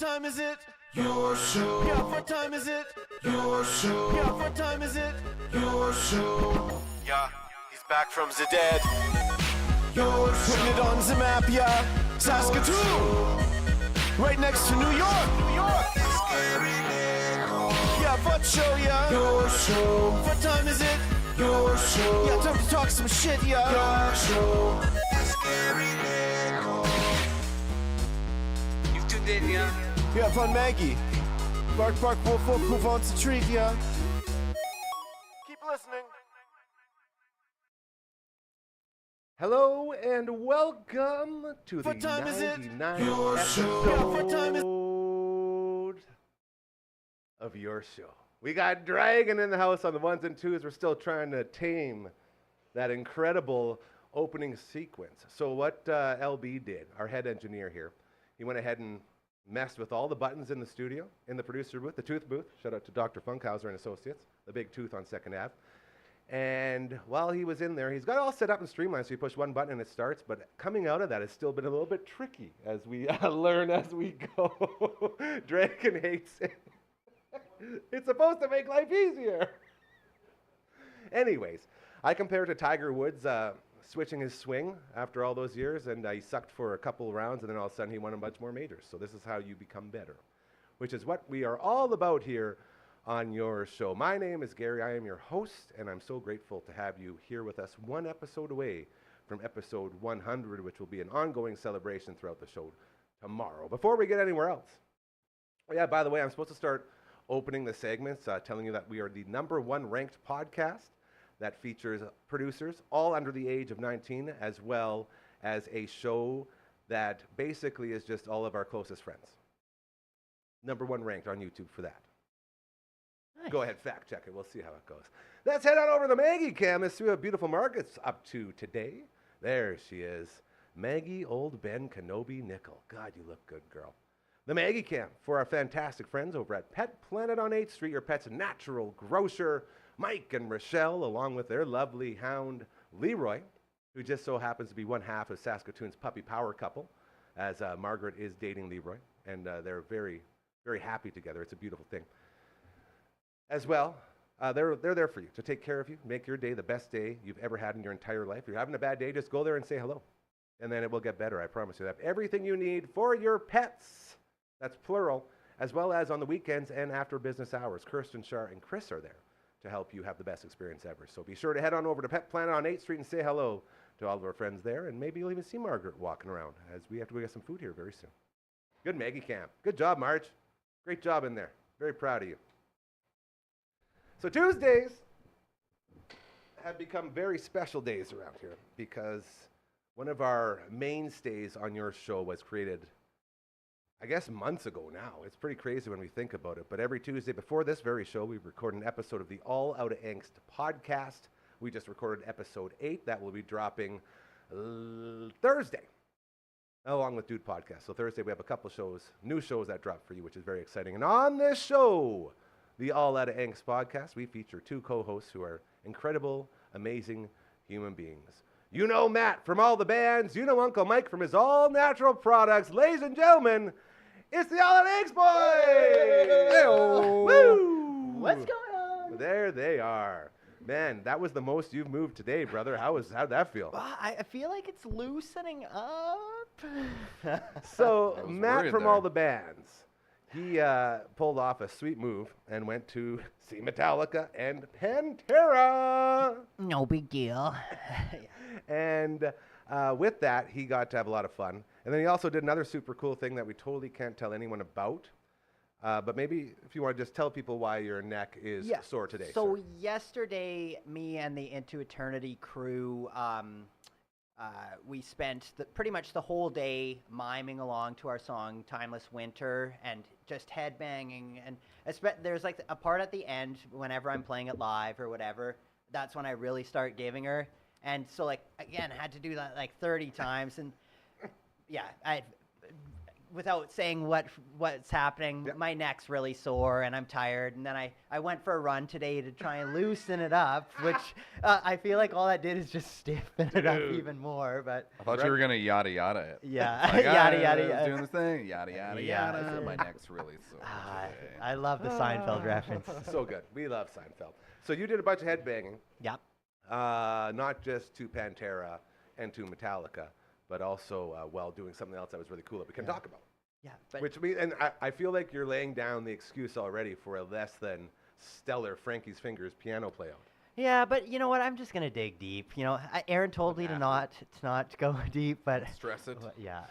time is it? Your show. Yeah, what time is it? Your show. Yeah, what time is it? Your show. Yeah, he's back from the dead. Your show. Putting it on the map, yeah. Saskatoon. Right next to New York. New York. Yeah, what show, yeah. Your show. What time is it? Your show. Yeah, time to talk some shit, yeah. Your show. You've tuned in, yeah? Yeah, fun Maggie. Bark, bark, wolf, wolf, who wants a treat, yeah? Keep listening. Hello and welcome to the What time is it? 99th episode Yeah, what time is of your show. We got Dragon in the house on the ones and twos. We're still trying to tame that incredible opening sequence. So what LB did, our head engineer here, he went ahead and messed with all the buttons in the studio, in the producer booth, the tooth booth. Shout out to Dr. Funkhauser and Associates, the big tooth on 2nd Ave. And while he was in there, he's got it all set up and streamlined, so you push one button and it starts, but coming out of that has still been a little bit tricky as we learn as we go. Dragon hates it. It's supposed to make life easier. Anyways, I compare it to Tiger Woods switching his swing after all those years, and he sucked for a couple rounds, and then all of a sudden he won a bunch more majors. So this is how you become better, which is what we are all about here on your show. My name is Gary. I am your host, and I'm so grateful to have you here with us, one episode away from episode 100, which will be an ongoing celebration throughout the show tomorrow. Before we get anywhere else, yeah, by the way, I'm supposed to start opening the segments, telling you that we are the #1 ranked podcast that features producers all under the age of 19, as well as a show that basically is just all of our closest friends. #1 ranked on YouTube for that. Nice. Go ahead, fact check it. We'll see how it goes. Let's head on over to the Maggie Cam and see what beautiful Margaret's up to today. There she is. Maggie Old Ben Kenobi Nickel. God, you look good, girl. The Maggie Cam for our fantastic friends over at Pet Planet on 8th Street, your pet's natural grocer, Mike and Rochelle, along with their lovely hound, Leroy, who just so happens to be one half of Saskatoon's puppy power couple, as Margaret is dating Leroy, and they're very, very happy together. It's a beautiful thing. As well, they're there for you, to take care of you, make your day the best day you've ever had in your entire life. If you're having a bad day, just go there and say hello, and then it will get better, I promise you. They have everything you need for your pets, that's plural, as well as on the weekends and after business hours. Kirsten, Shar, and Chris are there to help you have the best experience ever. So be sure to head on over to Pet Planet on 8th Street and say hello to all of our friends there, and maybe you'll even see Margaret walking around, as we have to go get some food here very soon. Good Maggie Camp. Good job, Marge. Great job in there. Very proud of you. So Tuesdays have become very special days around here because one of our mainstays on your show was created, I guess, months ago now. It's pretty crazy when we think about it. But every Tuesday before this very show, we record an episode of the All Out of Angst podcast. We just recorded episode 8. That will be dropping Thursday, along with Dude Podcast. So Thursday, we have a couple shows, new shows that drop for you, which is very exciting. And on this show, the All Out of Angst podcast, we feature 2 co-hosts who are incredible, amazing human beings. You know Matt from all the bands. You know Uncle Mike from his all-natural products. Ladies and gentlemen, it's the All Out of Angst boys! Hey-o. Woo! What's going on? There they are. Man, that was the most you've moved today, brother. How'd that feel? I feel like it's loosening up. So, Matt from all the bands, he pulled off a sweet move and went to see Metallica and Pantera. No big deal. And with that, he got to have a lot of fun. And then he also did another super cool thing that we totally can't tell anyone about. But maybe if you want to just tell people why your neck is sore today. So sir. Yesterday, me and the Into Eternity crew, we spent pretty much the whole day miming along to our song Timeless Winter and just headbanging. And there's like a part at the end whenever I'm playing it live or whatever, that's when I really start giving her. And so, like, again, I had to do that like 30 times. And yeah, without saying what's happening, Yep. my neck's really sore and I'm tired. And then I went for a run today to try and loosen it up, which I feel like all that did is just stiffen it up Dude. even more. But I thought you were gonna yada yada it. yeah, Like, yada I yada was yada. doing this thing, yada yada Yeah. yada. My neck's really sore today. I love the Seinfeld reference. So good. We love Seinfeld. So you did a bunch of headbanging, Yep. not just to Pantera and to Metallica, but also while doing something else that was really cool that we can talk about. Yeah. But I feel like you're laying down the excuse already for a less than stellar Frankie's Fingers piano playout. yeah, but you know what? I'm just gonna dig deep. You know, Aaron told me to not go deep, but Stress it. yeah.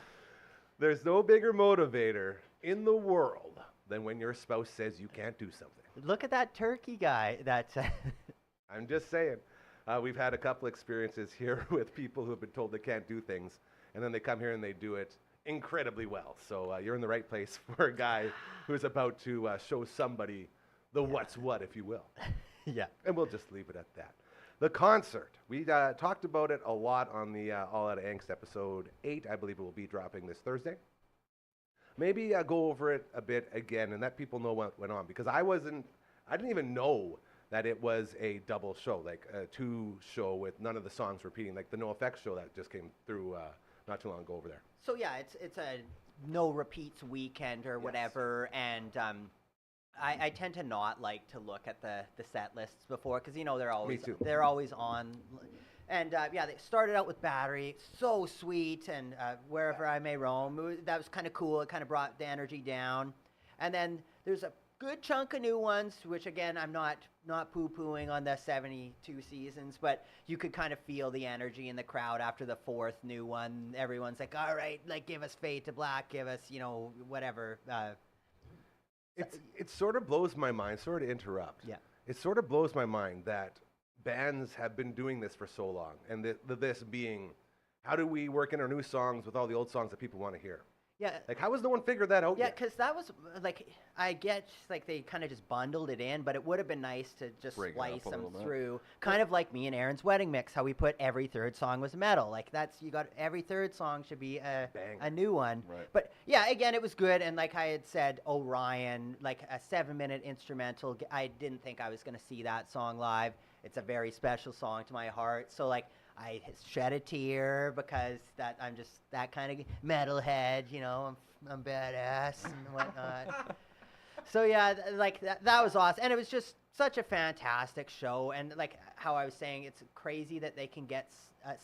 There's no bigger motivator in the world than when your spouse says you can't do something. Look at that turkey guy. That's I'm just saying. We've had a couple experiences here with people who have been told they can't do things, and then they come here and they do it incredibly well. So you're in the right place for a guy who's about to show somebody the what's what, if you will. yeah. And we'll just leave it at that. The concert. We talked about it a lot on the All Out of Angst episode 8. I believe it will be dropping this Thursday. Maybe go over it a bit again and let people know what went on, because I didn't even know that it was a double show, like a 2 show with none of the songs repeating, like the No Effects show that just came through not too long ago over there. So yeah, it's a no repeats weekend or whatever, and I tend to not like to look at the set lists before, because you know too. they're always on, and yeah, they started out with Battery, so sweet, and Wherever I May Roam, that was kind of cool. It kind of brought the energy down, and then there's a good chunk of new ones, which again I'm not poo-pooing on the 72 seasons, but you could kind of feel the energy in the crowd after the 4th new one. Everyone's like, all right, like give us Fade to Black, give us, you know, whatever. It sort of blows my mind, sorry to interrupt. Yeah. It sort of blows my mind that bands have been doing this for so long, and this being, how do we work in our new songs with all the old songs that people want to hear? Yeah. Like, how has no one figured that out Yeah, yet? because that was, like, I get, like, they kind of just bundled it in, but it would have been nice to just Break it slice up a them little bit. through. Kind of like me and Aaron's wedding mix, how we put every third song was metal. Like, every third song should be a new one. Right. But, yeah, again, it was good, and like I had said, Orion, like a 7-minute instrumental, I didn't think I was going to see that song live. It's a very special song to my heart, so, like, I shed a tear because I'm just that kind of metalhead, you know, I'm badass and whatnot. So yeah, that was awesome, and it was just such a fantastic show. And like how I was saying, it's crazy that they can get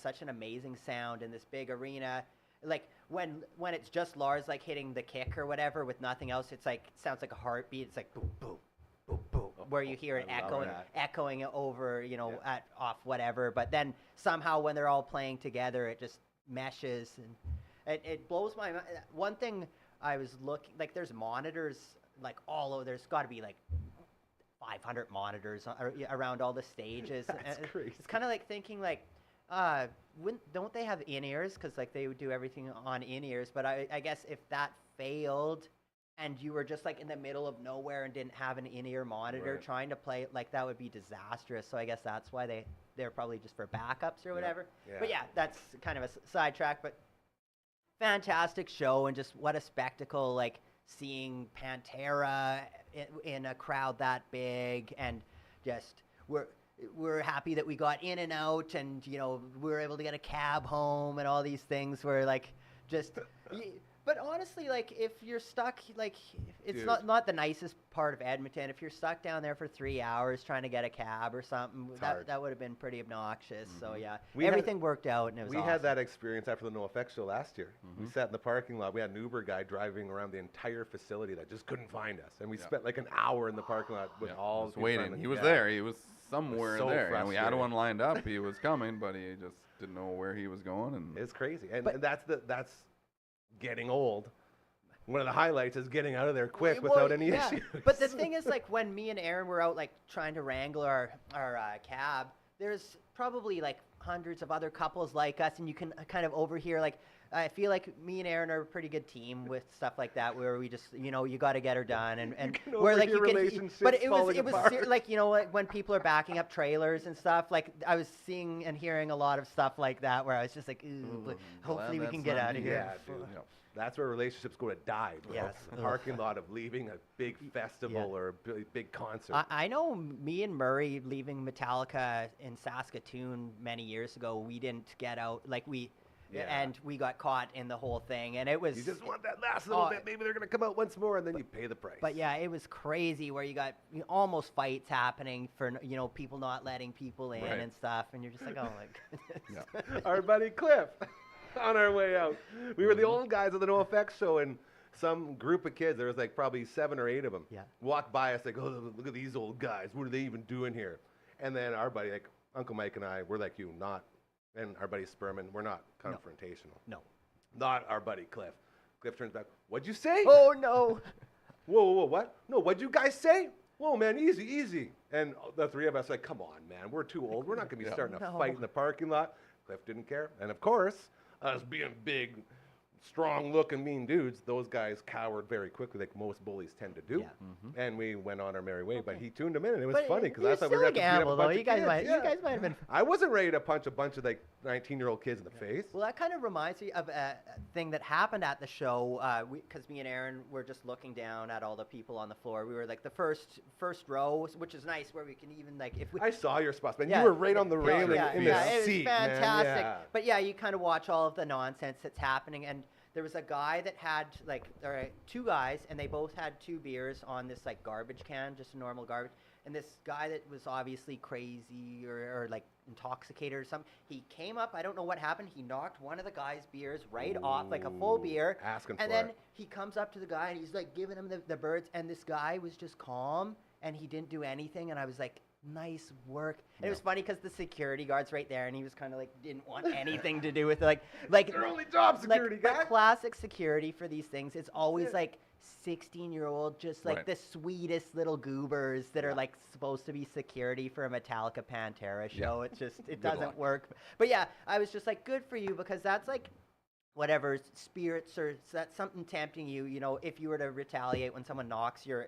such an amazing sound in this big arena. Like when it's just Lars like hitting the kick or whatever with nothing else, it's like sounds like a heartbeat. It's like boom boom boom boom, where you hear it I love echoing over, you know, off whatever. But then somehow when they're all playing together, it just meshes, and it blows my mind. One thing I was looking, like, there's monitors like all over. There's got to be like 500 monitors around all the stages. That's crazy. It's kind of like thinking like, don't they have in-ears? Because like they would do everything on in-ears. But I guess if that failed, and you were just like in the middle of nowhere and didn't have an in-ear monitor Right. trying to play it, like that would be disastrous. So I guess that's why they're probably just for backups or whatever. Yeah. But yeah, that's kind of a sidetrack, but fantastic show, and just what a spectacle, like seeing Pantera in a crowd that big, and just we're happy that we got in and out, and you know, we were able to get a cab home and all these things were like just but honestly, like, if you're stuck, like, it's Dude. not the nicest part of Edmonton. If you're stuck down there for 3 hours trying to get a cab or something, hard. that would have been pretty obnoxious. So, yeah, We had- everything worked out, and it was We awesome. had that experience after the No Effects show last year. We sat in the parking lot. We had an Uber guy driving around the entire facility that just couldn't find us, and we spent like an hour in the parking lot with all was the people trying waiting. to- He was yeah. there. He was somewhere so there, and we had frustrating. one lined up. He was coming, but he just didn't know where he was going. And It's crazy, and, But- and that's getting old. One of the highlights is getting out of there quick Well, without any yeah. issues. But the thing is, like, when me and Aaron were out, like, trying to wrangle our cab, there's probably, like, hundreds of other couples like us, and you can kind of overhear, like, I feel like me and Aaron are a pretty good team with stuff like that, where we just, you know, you got to get her done, and can where like overhear you can, relationships but it was falling apart. like, you know, like when people are backing up trailers and stuff, like I was seeing and hearing a lot of stuff like that, where I was just like, ooh, but hopefully we glad can that's get not out of me. here. Yeah, dude. That's where relationships go to die, bro. Yes. The parking lot of leaving a big festival or a big concert. I know me and Murray leaving Metallica in Saskatoon many years ago, we didn't get out, and we got caught in the whole thing, and it was... You just want that last little bit. Maybe they're going to come out once more, and then you pay the price. But yeah, it was crazy where you got almost fights happening for, people not letting people in and stuff, and you're just like, oh my goodness. Our buddy Cliff, on our way out. We were the old guys at the NoFX show, and some group of kids, there was like probably 7 or 8 of them, walked by us like, oh, look at these old guys. What are they even doing here? And then our buddy, like Uncle Mike and I, we're like you, and our buddy Sperman, we're not confrontational. No. Not our buddy Cliff. Cliff turns back, what'd you say? Oh, no. Whoa, what? No, what'd you guys say? Whoa, man, easy. And the 3 of us like, come on, man, we're too old. We're not going to be starting a fight in the parking lot. Cliff didn't care. And of course, us being big, strong-looking, mean dudes, those guys cowered very quickly, like most bullies tend to do. Yeah. And we went on our merry way. But he tuned him in, and it was funny because I I thought we were going to beat up a bunch of you guys kids. might have been. I wasn't ready to punch a bunch of like 19-year-old kids in the face. Well, that kind of reminds me of a thing that happened at the show, because me and Aaron were just looking down at all the people on the floor. We were like the first row, which is nice, where we can even like if we. I saw your spots, man. You were right on the railing in the seat, it was fantastic. Man. But yeah, you kind of watch all of the nonsense that's happening, and there was a guy that had there were 2 guys, and they both had 2 beers on this like garbage can, just a normal garbage. And this guy that was obviously crazy or like intoxicated or something, he came up. I don't know what happened. He knocked one of the guy's beers right off, like a full beer. Asking and for then it. he comes up to the guy and he's like giving him the birds. And this guy was just calm and he didn't do anything. And I was like, nice work. And it was funny because the security guard's right there, and he was kind of like didn't want anything to do with it. Like their only job, security guy. But classic security for these things. It's always like 16-year-old, just like the sweetest little goobers that are like supposed to be security for a Metallica Pantera show. It's just it doesn't work. But yeah, I was just like, good for you, because that's like whatever spirits or that's something tempting you. If you were to retaliate when someone knocks your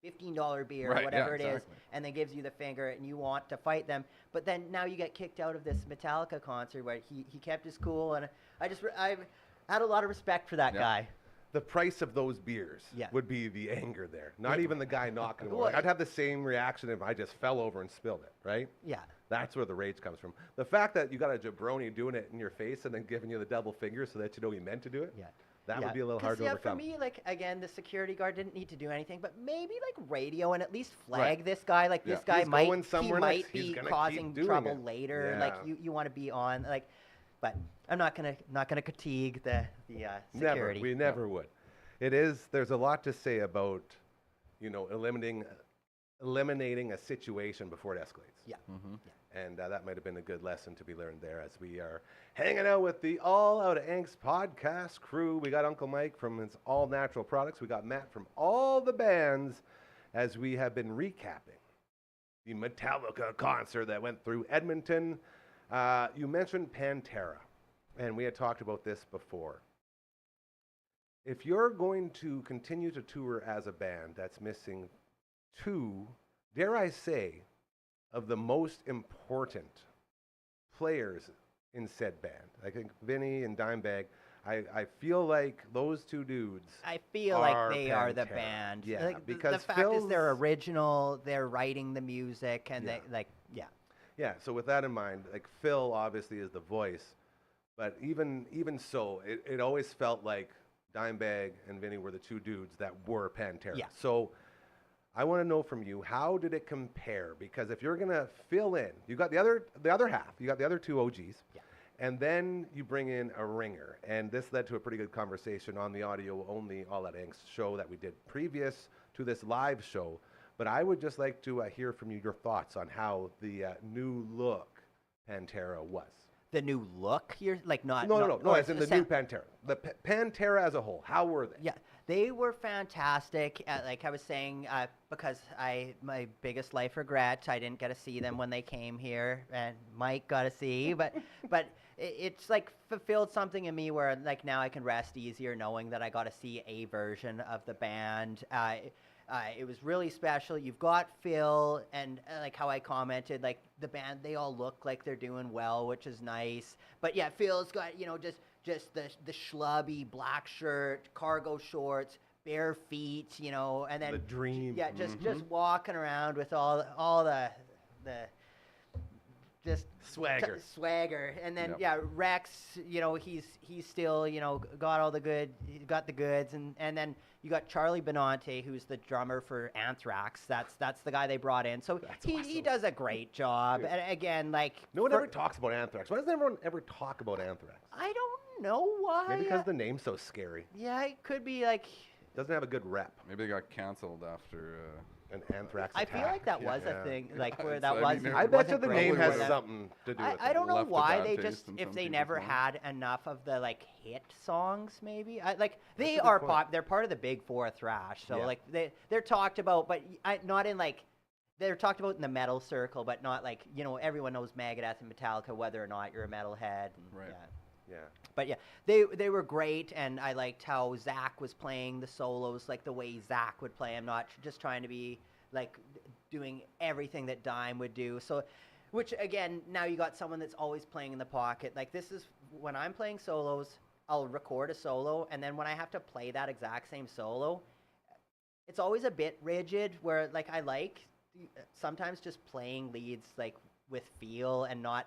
$15 beer or whatever it is, and then gives you the finger, and you want to fight them, but then now you get kicked out of this Metallica concert where he kept his cool, and I had a lot of respect for that guy. The price of those beers would be the anger there. Not even the guy knocking him. I'd have the same reaction if I just fell over and spilled it, right? Yeah. That's where the rage comes from. The fact that you got a jabroni doing it in your face and then giving you the double finger so that you know he meant to do it. Yeah. That would be a little hard to overcome. For me, like, again, the security guard didn't need to do anything, but maybe, like, radio and at least flag this guy. Like, this guy might be causing trouble later. Like, you want to be on, like, but I'm not gonna critique the security. We never would. There's a lot to say about, eliminating a situation before it escalates. Yeah. Mm-hmm. And that might have been a good lesson to be learned there as we are hanging out with the All Out of Angst podcast crew. We got Uncle Mike from his All Natural Products. We got Matt from all the bands as we have been recapping the Metallica concert that went through Edmonton. You mentioned Pantera, and we had talked about this before. If you're going to continue to tour as a band that's missing 2, dare I say, of the most important players in said band. I think Vinny and Dimebag, I feel like those 2 dudes I feel like they are the band. Yeah, like, because the fact is they're original, they're writing the music, and Yeah, so with that in mind, like Phil obviously is the voice, but even so, it always felt like Dimebag and Vinny were the 2 dudes that were Pantera. Yeah. So I want to know from you, how did it compare? Because if you're going to fill in, you got the other half, you got the other 2 OGs, and then you bring in a ringer. And this led to a pretty good conversation on the audio-only All That Angst show that we did previous to this live show. But I would just like to hear from you your thoughts on how the new look Pantera was. The new look? You're like not... No, as in the new Pantera. The Pantera as a whole, how were they? Yeah, they were fantastic. Like I was saying, because my biggest life regret, I didn't get to see them when they came here, and Mike got to see, but it's like fulfilled something in me where like now I can rest easier knowing that I got to see a version of the band. It was really special. You've got Phil, and like how I commented, like the band, they all look like they're doing well, which is nice. But yeah, Phil's got, just just the schlubby black shirt, cargo shorts, bare feet, you know, and then The dream. yeah, just walking around with all the just Swagger. swagger, and then Yep. yeah, Rex, you know, he's still, you know, got all the got the goods, and then you got Charlie Benante, who's the drummer for Anthrax. That's the guy they brought in. So That's he awesome. does a great job. Dude. And again, like No one for- ever talks about Anthrax. Why doesn't everyone ever talk about Anthrax? I don't know why. Maybe because the name's so scary. yeah, it could be like. Doesn't have a good rep. Maybe they got canceled after. An anthrax I attack. feel like that Yeah. was a thing, like where It's- that I was. mean, I bet you wasn't the great name for has them. something to do with I it. don't know Left a why bad they taste just in if some they people's never mouth. had enough of the like hit songs maybe like they That's a good are point. they're part of the big four thrash, so Yeah. like they're talked about, but not in like they're talked about in the metal circle, but not like, you know, everyone knows Megadeth and Metallica whether or not you're a metalhead. And, Right. yeah. Yeah. But yeah, they were great, and I liked how Zach was playing the solos like the way Zach would play. I'm not just trying to be like doing everything that Dime would do. So, which again, now you got someone that's always playing in the pocket. Like this is when I'm playing solos, I'll record a solo, and then when I have to play that exact same solo, it's always a bit rigid. Where like I like sometimes just playing leads like with feel and not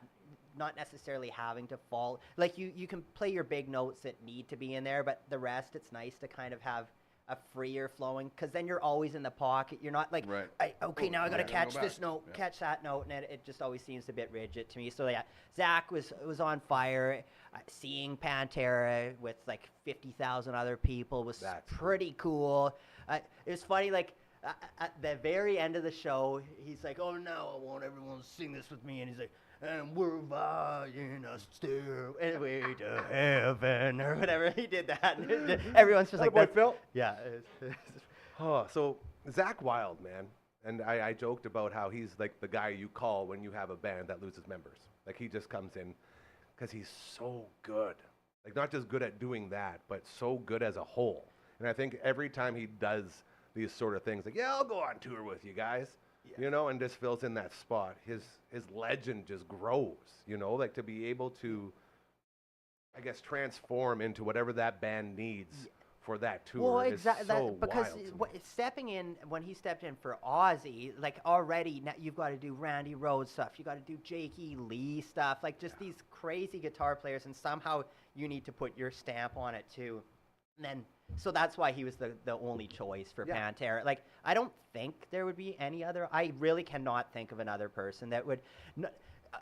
necessarily having to fall. Like you can play your big notes that need to be in there, but the rest, it's nice to kind of have a freer flowing, because then you're always in the pocket. You're not like, Right. okay, Oh, now I gotta yeah, catch go this back. note, Yeah. catch that note, and it just always seems a bit rigid to me. So yeah, Zach was on fire. Seeing Pantera with like 50,000 other people was That's cool. pretty cool. It was funny, like at the very end of the show, he's like, "Oh no, I want everyone to sing this with me," and he's like, "And we're flying a stairway to heaven," or whatever. He did that. Everyone's just like, Attaboy, "That's-" Phil. yeah. Oh, so Zach Wild, man. And I joked about how he's like the guy you call when you have a band that loses members. Like he just comes in because he's so good. Like not just good at doing that, but so good as a whole. And I think every time he does these sort of things, like, yeah, I'll go on tour with you guys, you know, and just fills in that spot. His legend just grows, you know, like to be able to, I guess, transform into whatever that band needs for that tour. Well, is exactly. so Because wild to me. stepping in when he stepped in for Ozzy, like already now you've got to do Randy Rhoads stuff, you got to do Jake E. Lee stuff, like just these crazy guitar players, and somehow you need to put your stamp on it too. And then, so that's why he was the only choice for Yeah. Pantera. Like, I don't think there would be any other. I really cannot think of another person that would.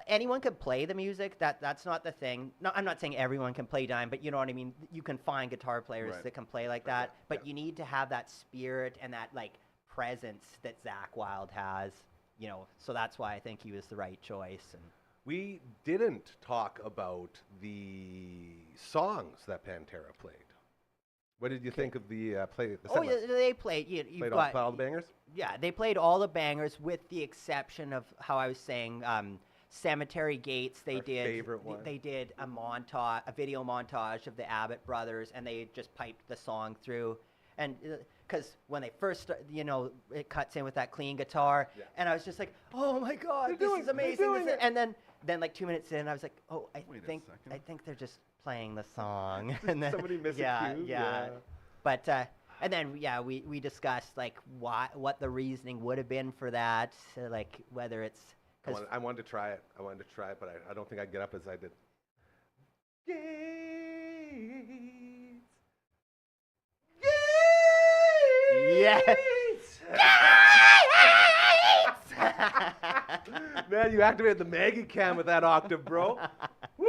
Anyone could play the music. That's not the thing. No, I'm not saying everyone can play Dime, but you know what I mean. You can find guitar players Right. that can play like that, but yeah. you need to have that spirit and that like presence that Zach Wild has. You know, so that's why I think he was the right choice. And We didn't talk about the songs that Pantera played. What did you think of the play? The oh set yeah, list? they played. You've Played got all the bangers? Yeah, they played all the bangers with the exception of how I was saying, Cemetery Gates. They Our did. favorite one. They did a video montage of the Abbott brothers, and they just piped the song through. And because when they first, you know, it cuts in with that clean guitar, Yeah. and I was just like, oh my God, They're this doing- is they're amazing. doing it. And then like 2 minutes in, I was like, oh, I Wait a think second. they're just playing the song. And then Somebody missed a yeah, cue, yeah. yeah. But and then yeah, we discussed like what the reasoning would have been for that, like whether it's because I wanted to try it. But I don't think I get up as I did. Yes. Man, you activated the Maggie cam with that octave, bro. Woo.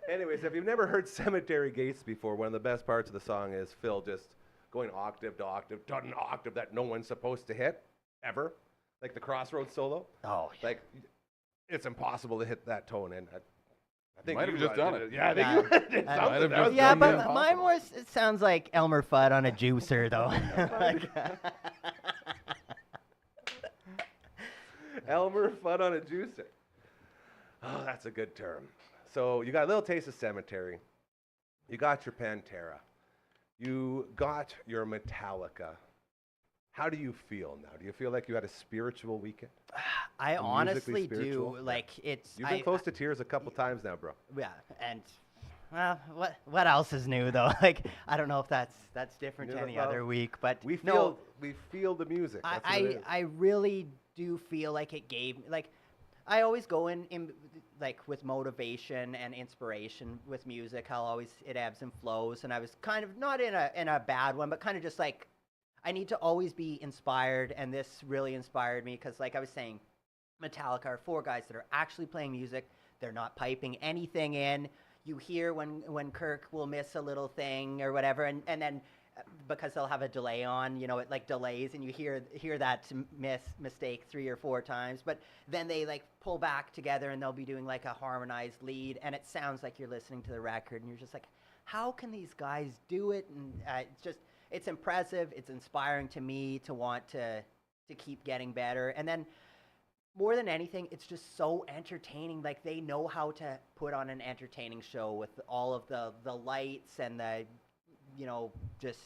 Anyways, if you've never heard Cemetery Gates before, one of the best parts of the song is Phil just going octave to octave, to an octave that no one's supposed to hit, ever. Like the Crossroads solo. oh Like, it's impossible to hit that tone. And I think Might have you just done did it. Yeah, I think Yeah. you did Might have something. That just was yeah, done pretty the but good. mine more it sounds like Elmer Fudd on a juicer though. Like, Elmer Fudd on a juicer. Oh, that's a good term. So you got a little taste of Cemetery. You got your Pantera. You got your Metallica. How do you feel now? Do you feel like you had a spiritual weekend? I musically honestly spiritual? do. Yeah. Like it's You've been close to tears a couple times now, bro. yeah, and Well, what else is new though? Like, I don't know if that's different to Yeah, any well, other week, but We no, feel the music. That's what it is. I really do feel like it gave like I always go in like with motivation and inspiration with music. How always it ebbs and flows, and I was kind of not in a bad one, but kind of just like I need to always be inspired, and this really inspired me because, like I was saying, Metallica are 4 guys that are actually playing music. They're not piping anything in. You hear when Kirk will miss a little thing or whatever, and then because they'll have a delay on, you know, it like delays, and you hear that mistake 3 or 4 times, but then they like pull back together, and they'll be doing like a harmonized lead, and it sounds like you're listening to the record, and you're just like, how can these guys do it? And it's impressive. It's inspiring to me to want to keep getting better, and then more than anything, it's just so entertaining. Like they know how to put on an entertaining show with all of the lights and the, you know, just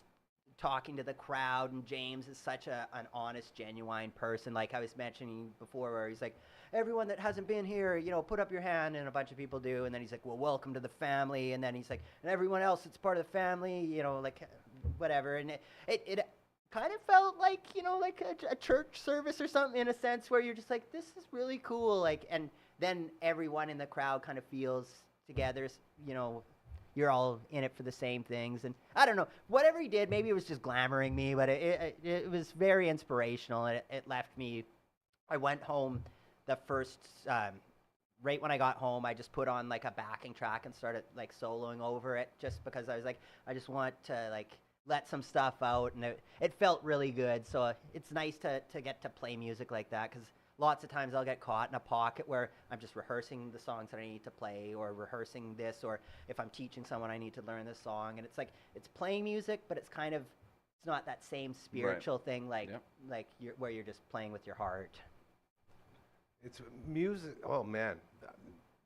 talking to the crowd. And James is such an honest, genuine person. Like I was mentioning before, where he's like, everyone that hasn't been here, you know, put up your hand, and a bunch of people do. And then he's like, well, welcome to the family. And then he's like, and everyone else that's part of the family, you know, like whatever. And it kind of felt like, you know, like a church service or something, in a sense, where you're just like, this is really cool. Like, and then everyone in the crowd kind of feels together, you know, you're all in it for the same things. And I don't know, whatever he did, maybe it was just glamoring me, but it was very inspirational, and it left me. I went home the first, right when I got home, I just put on like a backing track and started like soloing over it, just because I was like, I just want to like let some stuff out, and it felt really good. So it's nice to get to play music like that, because lots of times I'll get caught in a pocket where I'm just rehearsing the songs that I need to play, or rehearsing this, or if I'm teaching someone I need to learn this song, and it's like it's playing music, but it's kind of, it's not that same spiritual thing like where you're just playing with your heart. It's music. Oh man,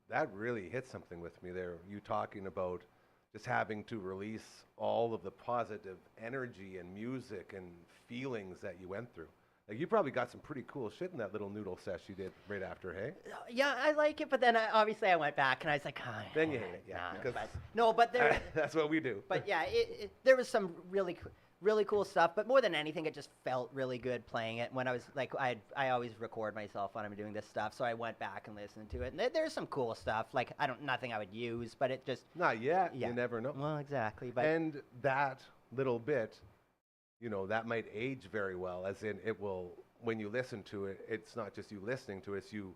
that really hit something with me there. You talking about just having to release all of the positive energy and music and feelings that you went through. Like you probably got some pretty cool shit in that little noodle sesh you did right after, hey? Yeah, I like it, but then obviously I went back and I was like, oh, Then you hate it, yeah. nah, Because but there, that's what we do. but yeah, there was some really cool stuff, but more than anything, it just felt really good playing it. When I was like, I always record myself when I'm doing this stuff, so I went back and listened to it, and there's some cool stuff. Like nothing I would use, but it just Not yet. Yeah. You never know. well, exactly. But And that little bit, you know, that might age very well, as in it will, when you listen to it, it's not just you listening to it, it's you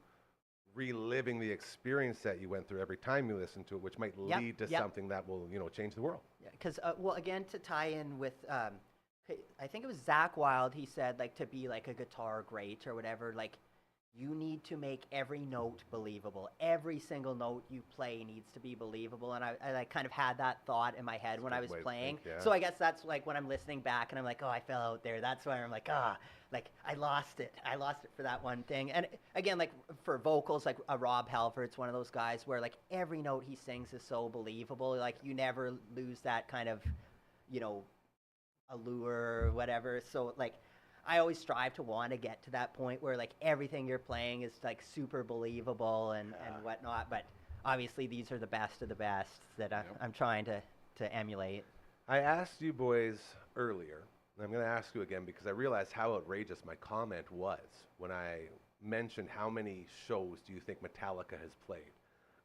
reliving the experience that you went through every time you listen to it, which might Yep, lead to yep. something that will, you know, change the world. because well, again, to tie in with I think it was Zach Wilde. He said like to be like a guitar great or whatever, like you need to make every note believable. Every single note you play needs to be believable. And I like kind of had that thought in my head when I was way to playing. think, yeah. So I guess that's like when I'm listening back and I'm like, oh, I fell out there. That's why I'm like, like I lost it. I lost it for that one thing. And again, like for vocals, like Rob Halford's one of those guys where like every note he sings is so believable. Like you never lose that kind of, you know, allure or whatever. So like I always strive to want to get to that point where like everything you're playing is like super believable and whatnot. But obviously these are the best of the best that I'm trying to emulate. I asked you boys earlier, and I'm going to ask you again because I realized how outrageous my comment was when I mentioned how many shows do you think Metallica has played.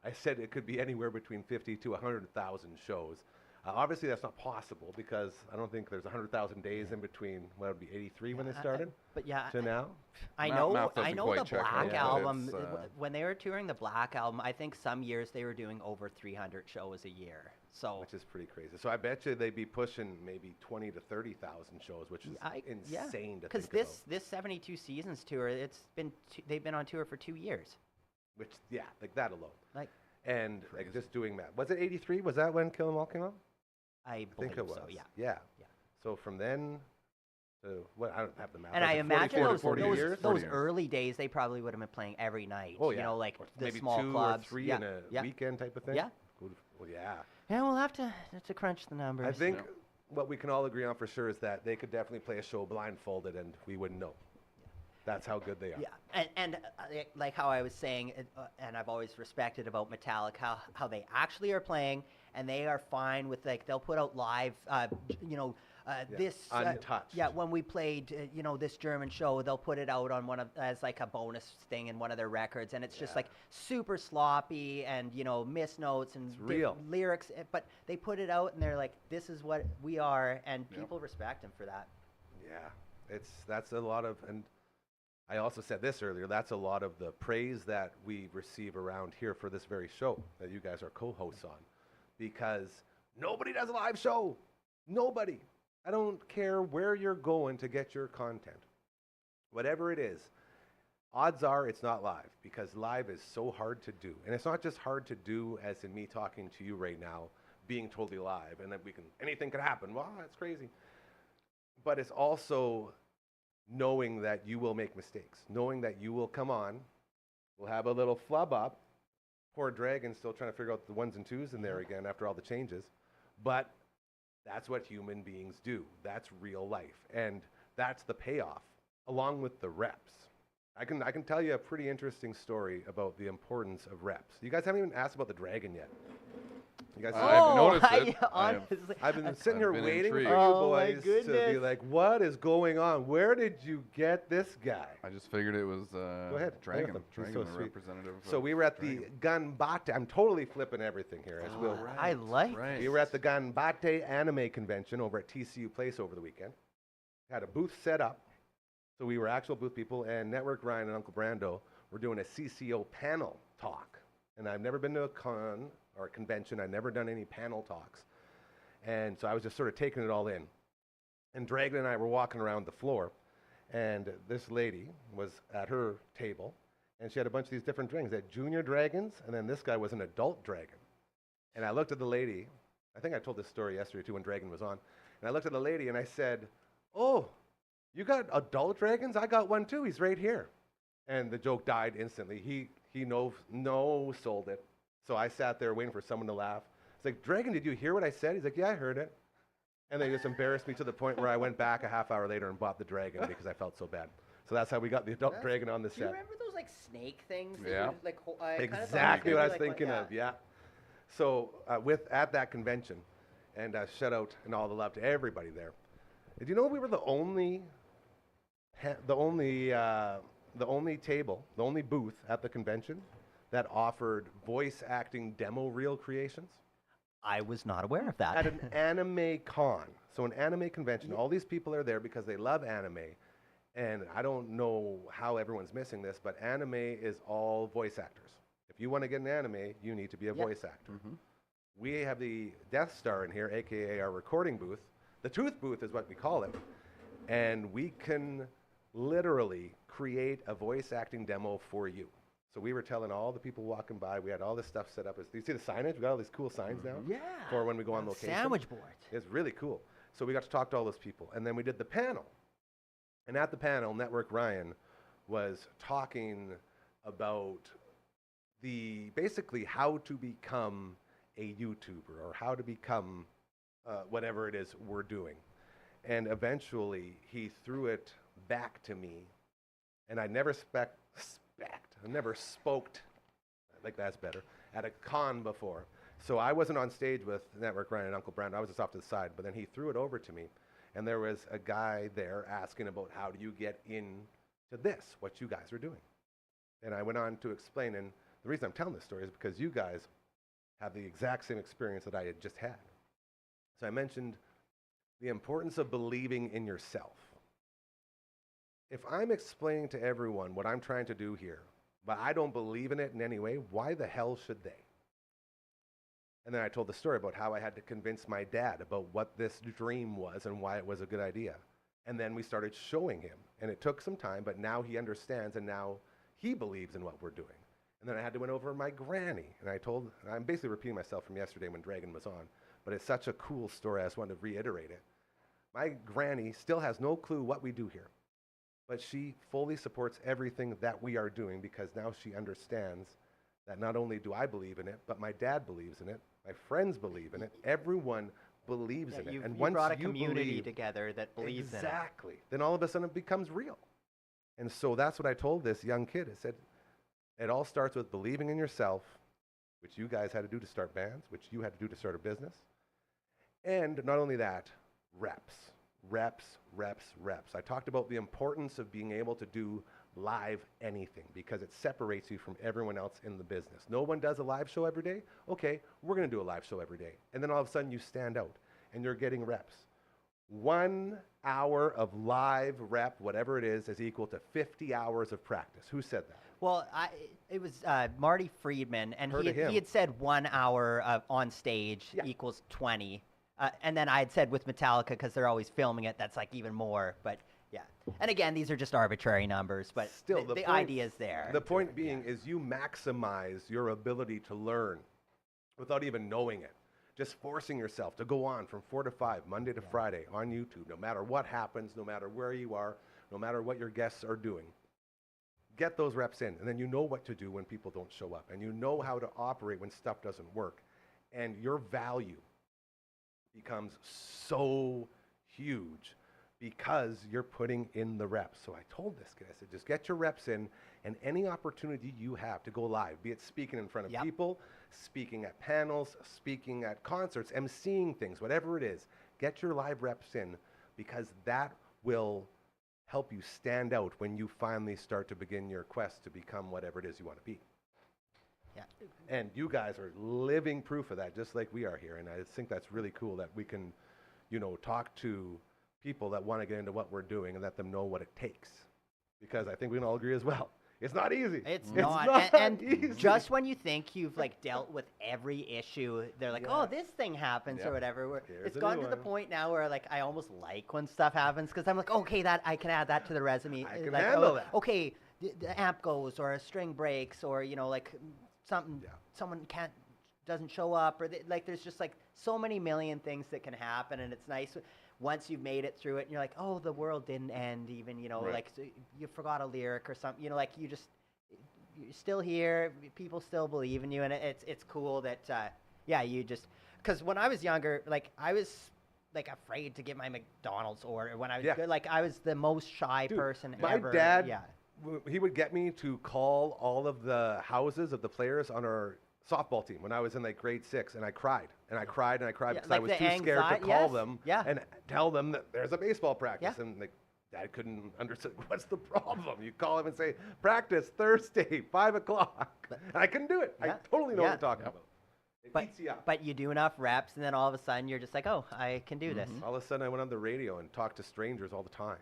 I said it could be anywhere between 50 to 100,000 shows. Obviously, that's not possible because I don't think there's 100,000 days in between. What would be 83 when they started But yeah, to now? I Math know doesn't the quite check Black out, but Album, it's, when they were touring the Black Album, I think some years they were doing over 300 shows a year. So Which is pretty crazy. So I bet you they'd be pushing maybe 20 to 30,000 shows, which is insane to because think about. this 72 Seasons tour, they've been on tour for 2 years. Which, yeah, like that alone. Like And like just doing that. Was it 83? Was that when Kill 'Em All came out? I think it was. so, yeah. Yeah. Yeah. So from then to what? I don't have the math. And Was I it imagine 40 years? those 40 years. early days, they probably would have been playing every night. Oh yeah. You know, like Or the maybe small 2 clubs. or 3 yeah. in a yeah. weekend type of thing. Yeah. Well, yeah. Yeah, we'll have to crunch the numbers. I think what we can all agree on for sure is that they could definitely play a show blindfolded and we wouldn't know. That's how good they are. Yeah, and like how I was saying, and I've always respected about Metallica, how they actually are playing, and they are fine with, like, they'll put out live, this untouched. when we played, this German show, they'll put it out on as like a bonus thing in one of their records, and it's just like super sloppy and miss notes and real lyrics, but they put it out and they're like, this is what we are, and people respect them for that. Yeah, that's a lot of, and I also said this earlier, that's a lot of the praise that we receive around here for this very show that you guys are co-hosts on, because nobody does a live show. Nobody. I don't care where you're going to get your content. Whatever it is, odds are it's not live, because live is so hard to do. And it's not just hard to do as in me talking to you right now, being totally live, and then anything could happen. Wow, that's crazy. But it's also knowing that you will make mistakes, knowing that you will come on, we'll have a little flub up. Poor Dragon's still trying to figure out the ones and twos in there again after all the changes. But that's what human beings do. That's real life. And that's the payoff, along with the reps. I can tell you a pretty interesting story about the importance of reps. You guys haven't even asked about the Dragon yet. You guys I've noticed it. Honestly, I've been sitting here been waiting intrigued. for you Oh, my boys to be goodness. like, what is going on? Where did you get this guy? I just figured it was Go ahead. Play with Dragon. him. He's Dragon, so the sweet. representative. So of we were at Dragon. the Ganbate. I'm totally flipping everything here, as Will. I like right. We were at the Ganbate Anime Convention over at TCU Place over the weekend. Had a booth set up. So we were actual booth people, and Network Ryan and Uncle Brando were doing a CCO panel talk. And I've never been to a con or a convention. I've never done any panel talks. And so I was just sort of taking it all in. And Dragon and I were walking around the floor, and this lady was at her table, and she had a bunch of these different dragons. They had junior dragons, and then this guy was an adult dragon. And I looked at the lady. I think I told this story yesterday, too, when Dragon was on. And I looked at the lady, and I said, oh, you got adult dragons? I got one, too. He's right here. And the joke died instantly. He no-sold it. So I sat there waiting for someone to laugh. It's like, Dragon, did you hear what I said? He's like, yeah, I heard it. And they just embarrassed me to the point where I went back a half hour later and bought the dragon because I felt so bad. So that's how we got the adult dragon on the Do you set. remember those like snake things? that Yeah. you, like, I kinda thought Exactly they what I were was like thinking yeah. of, yeah. So at that convention, and shout out and all the love to everybody there. Did you know we were the only table, the only booth at the convention that offered voice acting demo reel creations? I was not aware of that. At an anime con. So an anime convention, all these people are there because they love anime. And I don't know how everyone's missing this, but anime is all voice actors. If you want to get an anime, you need to be a voice actor. We have the Death Star in here, aka our recording booth. The Tooth booth is what we call it. And we can literally create a voice acting demo for you. So we were telling all the people walking by, we had all this stuff set up. Do you see the signage? We got all these cool signs now Yeah. for when we go on location. Sandwich boards. It's really cool. So we got to talk to all those people. And then we did the panel. And at the panel, Network Ryan was talking about basically how to become a YouTuber or how to become whatever it is we're doing. And eventually he threw it back to me. And I never I never spoked, I think that's better, at a con before. So I wasn't on stage with Network Ryan and Uncle Brandon. I was just off to the side. But then he threw it over to me. And there was a guy there asking about how do you get into this, what you guys are doing. And I went on to explain. And the reason I'm telling this story is because you guys have the exact same experience that I had just had. So I mentioned the importance of believing in yourself. If I'm explaining to everyone what I'm trying to do here, but I don't believe in it in any way, why the hell should they? And then I told the story about how I had to convince my dad about what this dream was and why it was a good idea. And then we started showing him. And it took some time, but now he understands and now he believes in what we're doing. And then I had to win over my granny. And I'm basically repeating myself from yesterday when Dragon was on, but it's such a cool story, I just wanted to reiterate it. My granny still has no clue what we do here, but she fully supports everything that we are doing because now she understands that not only do I believe in it, but my dad believes in it, my friends believe in it, everyone believes in it. You've And you once brought a you community believe, together that believes in it. exactly, then all of a sudden it becomes real. And so that's what I told this young kid. I said, it all starts with believing in yourself, which you guys had to do to start bands, which you had to do to start a business. And not only that, reps. I talked about the importance of being able to do live anything because it separates you from everyone else in the business. No one does a live show every day. Okay, we're going to do a live show every day. And then all of a sudden you stand out and you're getting reps. 1 hour of live rep, whatever it is equal to 50 hours of practice. Who said that? Well, it was Marty Friedman, and Heard of he him. had said 1 hour on stage equals 20. And then I had said with Metallica, because they're always filming it, that's like even more. But yeah. And again, these are just arbitrary numbers, but Still, the idea is there. The point being is you maximize your ability to learn without even knowing it. Just forcing yourself to go on from 4 to 5, Monday to Friday on YouTube, no matter what happens, no matter where you are, no matter what your guests are doing. Get those reps in, and then you know what to do when people don't show up, and you know how to operate when stuff doesn't work. And your value becomes so huge because you're putting in the reps. So I told this guy, I said, just get your reps in, and any opportunity you have to go live, be it speaking in front of people, speaking at panels, speaking at concerts, emceeing things, whatever it is, get your live reps in because that will help you stand out when you finally start to begin your quest to become whatever it is you want to be. Yeah. And you guys are living proof of that, just like we are here. And I think that's really cool that we can, talk to people that want to get into what we're doing and let them know what it takes. Because I think we can all agree as well. It's not easy. It's not. And easy. just when you think you've dealt with every issue, they're like, oh, this thing happens or whatever. It's gotten to the point now where I almost like when stuff happens because I'm like, okay, that I can add that to the resume. I can handle that. Okay, the amp goes or a string breaks or something someone doesn't show up or there's just so many million things that can happen, and it's nice once you've made it through it and you're like, oh, the world didn't end even, so you forgot a lyric or something, you're still here, people still believe in you, and it's cool that you just, because when I was younger, I was afraid to get my McDonald's order when I was good. I was the most shy person ever. My dad, he would get me to call all of the houses of the players on our softball team when I was in grade 6, and I cried because I was too scared to call them and tell them that there's a baseball practice, and Dad couldn't understand what's the problem. You call him and say practice Thursday 5 o'clock, and I couldn't do it. I totally know what you're talking about. It beats you up. But you do enough reps, and then all of a sudden you're just like, oh, I can do this. All of a sudden I went on the radio and talked to strangers all the time.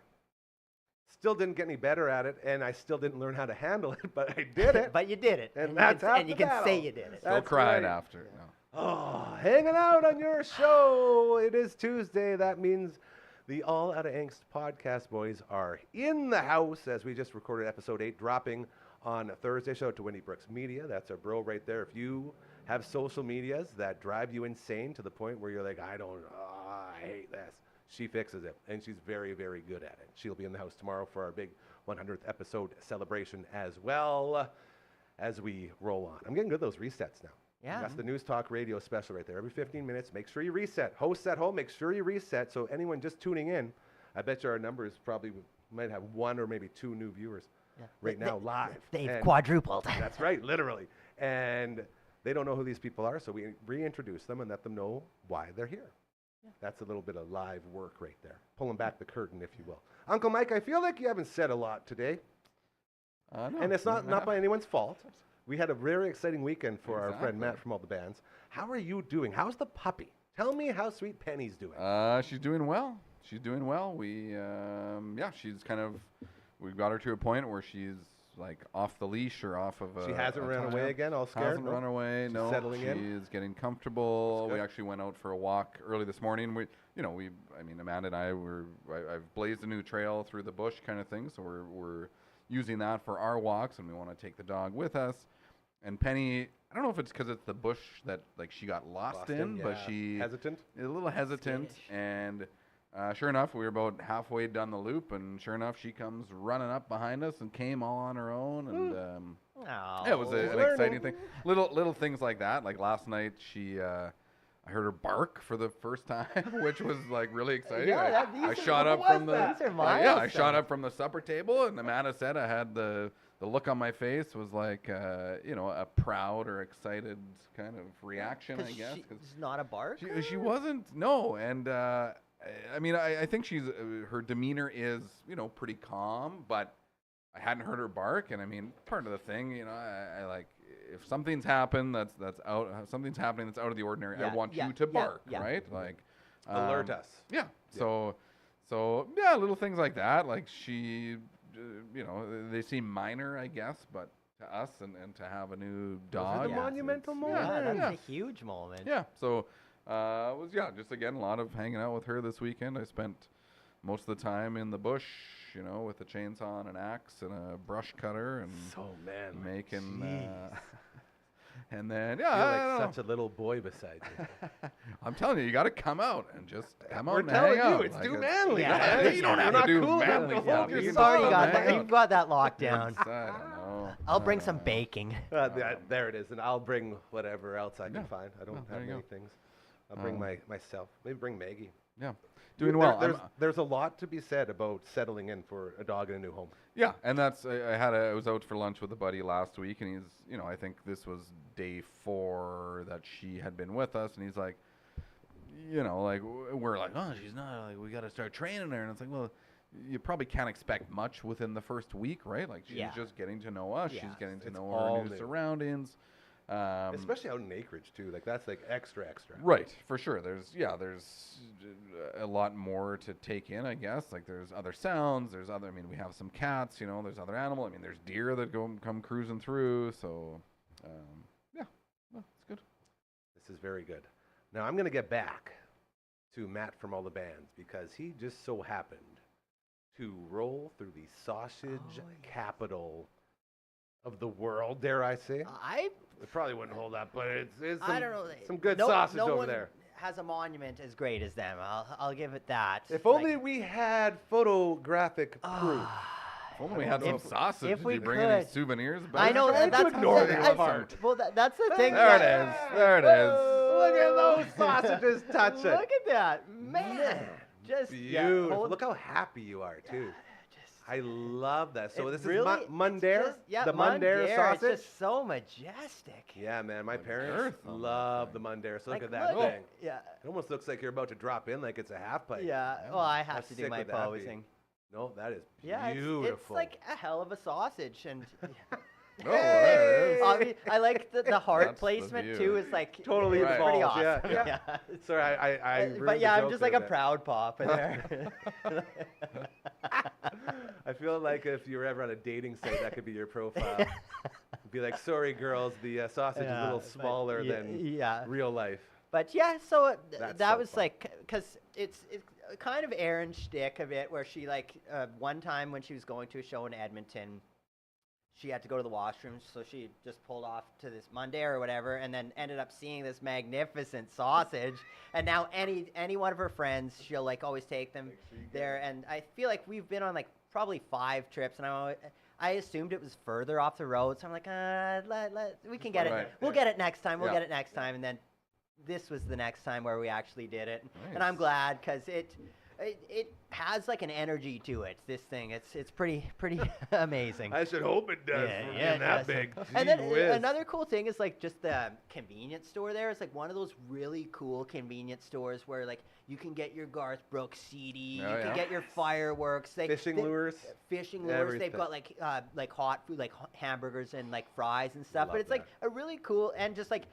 Still didn't get any better at it, and I still didn't learn how to handle it, but I did it. But you did it. And that's half and you the can say battle. you did it. Still cried after. No. Oh, hanging out on your show. It is Tuesday. That means the All Outta Angst podcast boys are in the house as we just recorded episode 8, dropping on Thursday. Shout out to Wendy Brooks Media. That's our bro right there. If you have social medias that drive you insane to the point where you're like, I hate this, she fixes it, and she's very, very good at it. She'll be in the house tomorrow for our big 100th episode celebration as well as we roll on. I'm getting good at those resets now. Yeah. That's the News Talk Radio special right there. Every 15 minutes, make sure you reset. Hosts at home, make sure you reset. So anyone just tuning in, I bet you our numbers probably might have 1 or maybe 2 new viewers right now live. They've quadrupled. That's right, literally. And they don't know who these people are, so we reintroduce them and let them know why they're here. Yeah. That's a little bit of live work right there. Pulling back the curtain, if you will. Uncle Mike, I feel like you haven't said a lot today. No, and it's not by anyone's fault. We had a very exciting weekend for our friend Matt from all the bands. How are you doing? How's the puppy? Tell me how sweet Penny's doing. She's doing well. We, she's we got her to a point where she's off the leash or off of She hasn't run away again, all scared? Hasn't run away, She's no. settling in? She's getting comfortable. We actually went out for a walk early this morning. Amanda and I've blazed a new trail through the bush kind of thing, so we're using that for our walks, and we want to take the dog with us. And Penny, I don't know if it's because it's the bush that she got lost in, but she hesitant, a little hesitant, and sure enough, we were about halfway down the loop, and sure enough, she comes running up behind us and came all on her own, and it was an exciting thing. Little things like that. Like last night, I heard her bark for the first time, which was like really exciting. Yeah, I shot up from the These are yeah, I shot milestones. up from the supper table, and Amanda said I had the look on my face was like you know, a proud or excited kind of reaction, I guess. She's not a bark. She wasn't, no, and I mean I think she's her demeanor is, you know, pretty calm, but I hadn't heard her bark, and I mean part of the thing, you know, I like if something's happened something's happening that's out of the ordinary, I want you to bark, right? Like Alert us. Yeah. So yeah, little things like that. Like she, you know, they seem minor, I guess, but to us and to have a new dog, the monumental moment. Yeah, that's yeah. a huge moment. Yeah. So it was just again a lot of hanging out with her this weekend. I spent most of the time in the bush, you know, with a chainsaw and an axe and a brush cutter and So manly. making. Jeez. And then You're I don't like know. such a little boy beside you. I'm telling you, you got to come out and just come out We're and telling hang you, out. it's Like, too manly. Yeah, man. you don't You're have not to do cool enough manly to stuff. hold You You've can yourself. already just got hang that. out. You've got that locked down. I don't know. I'll bring some baking. There it is, and I'll bring whatever else I can Yeah. find. I don't Well, there have you many go. things. I'll bring myself. Maybe bring Maggie. Yeah, doing well. There's a lot to be said about settling in for a dog in a new home. Yeah, and that's I was out for lunch with a buddy last week, and he's, you know, I think this was day 4 that she had been with us, and he's like, you know, like we're like, oh, she's not, like we got to start training her, and it's like, well, you probably can't expect much within the first week, right? Like she's Yeah. just getting to know us, Yeah. she's getting to It's know all her new new. surroundings. Especially out in acreage too. Like that's like extra. Right, for sure. There's a lot more to take in, I guess. Like there's other sounds, I mean, we have some cats, you know, there's other animals. I mean, there's deer that come cruising through. So, yeah, well, it's good. This is very good. Now I'm gonna get back to Matt from all the bands because he just so happened to roll through the sausage capital of the world. Dare I say? It probably wouldn't hold up, but it's some, I don't know. some good no, sausage no over one there. has a monument as great as them. I'll give it that. If Like, only we had photographic proof. If only we had some sausage. if we Did you bring any could. souvenirs back? I know trying to that's ignore that's- the I- part. Well, that's the thing. There it that- is. There it is. Look at those sausages touching. Look at that, man! Just Beautiful. Look how happy you are too. I love that. So this is Mundare, the Mundare sausage. It's just so majestic. Yeah, man. My Look at parents earth on that love thing. the Mundare. So Like, look at that look, thing. Yeah, It almost looks like you're about to drop in like it's a half pipe. yeah. Well, I How have to do sick my would that be? posing. No, that is Yeah, beautiful. it's like a hell of a sausage, and Oh, there it is. I like the heart That's the placement view. too. It's like Totally it's pretty involved, yeah, awesome. yeah. Sorry, I ruined But the yeah, I'm joke just there like a bit. proud pop in there. I feel like if you were ever on a dating site, that could be your profile. It'd be like, sorry, girls, the sausage is a little but smaller than yeah. real life. But yeah, so That's that so was fun. like, because it's kind of Erin's shtick of it, where she like one time when she was going to a show in Edmonton, she had to go to the washroom, so she just pulled off to this Monday or whatever, and then ended up seeing this magnificent sausage. And now any one of her friends, she'll like always take them there. And I feel like we've been on like probably 5 trips, and I assumed it was further off the road, so I'm like, we can get Right. it. We'll get it next time. We'll Yeah. get it next time, and then this was the next time where we actually did it, and Nice. I'm glad because it has like an energy to it. This thing, it's pretty amazing. I should hope it does. Yeah, for yeah, being that it does. big. And then Gee whiz. another cool thing is like just the convenience store there. It's like one of those really cool convenience stores where like you can get your Garth Brooks CD, Oh, you yeah. can get your fireworks, Fishing lures. fishing lures. Everything. They've got like hot food, like hamburgers and like fries and stuff. Love But it's like that. a really cool and just like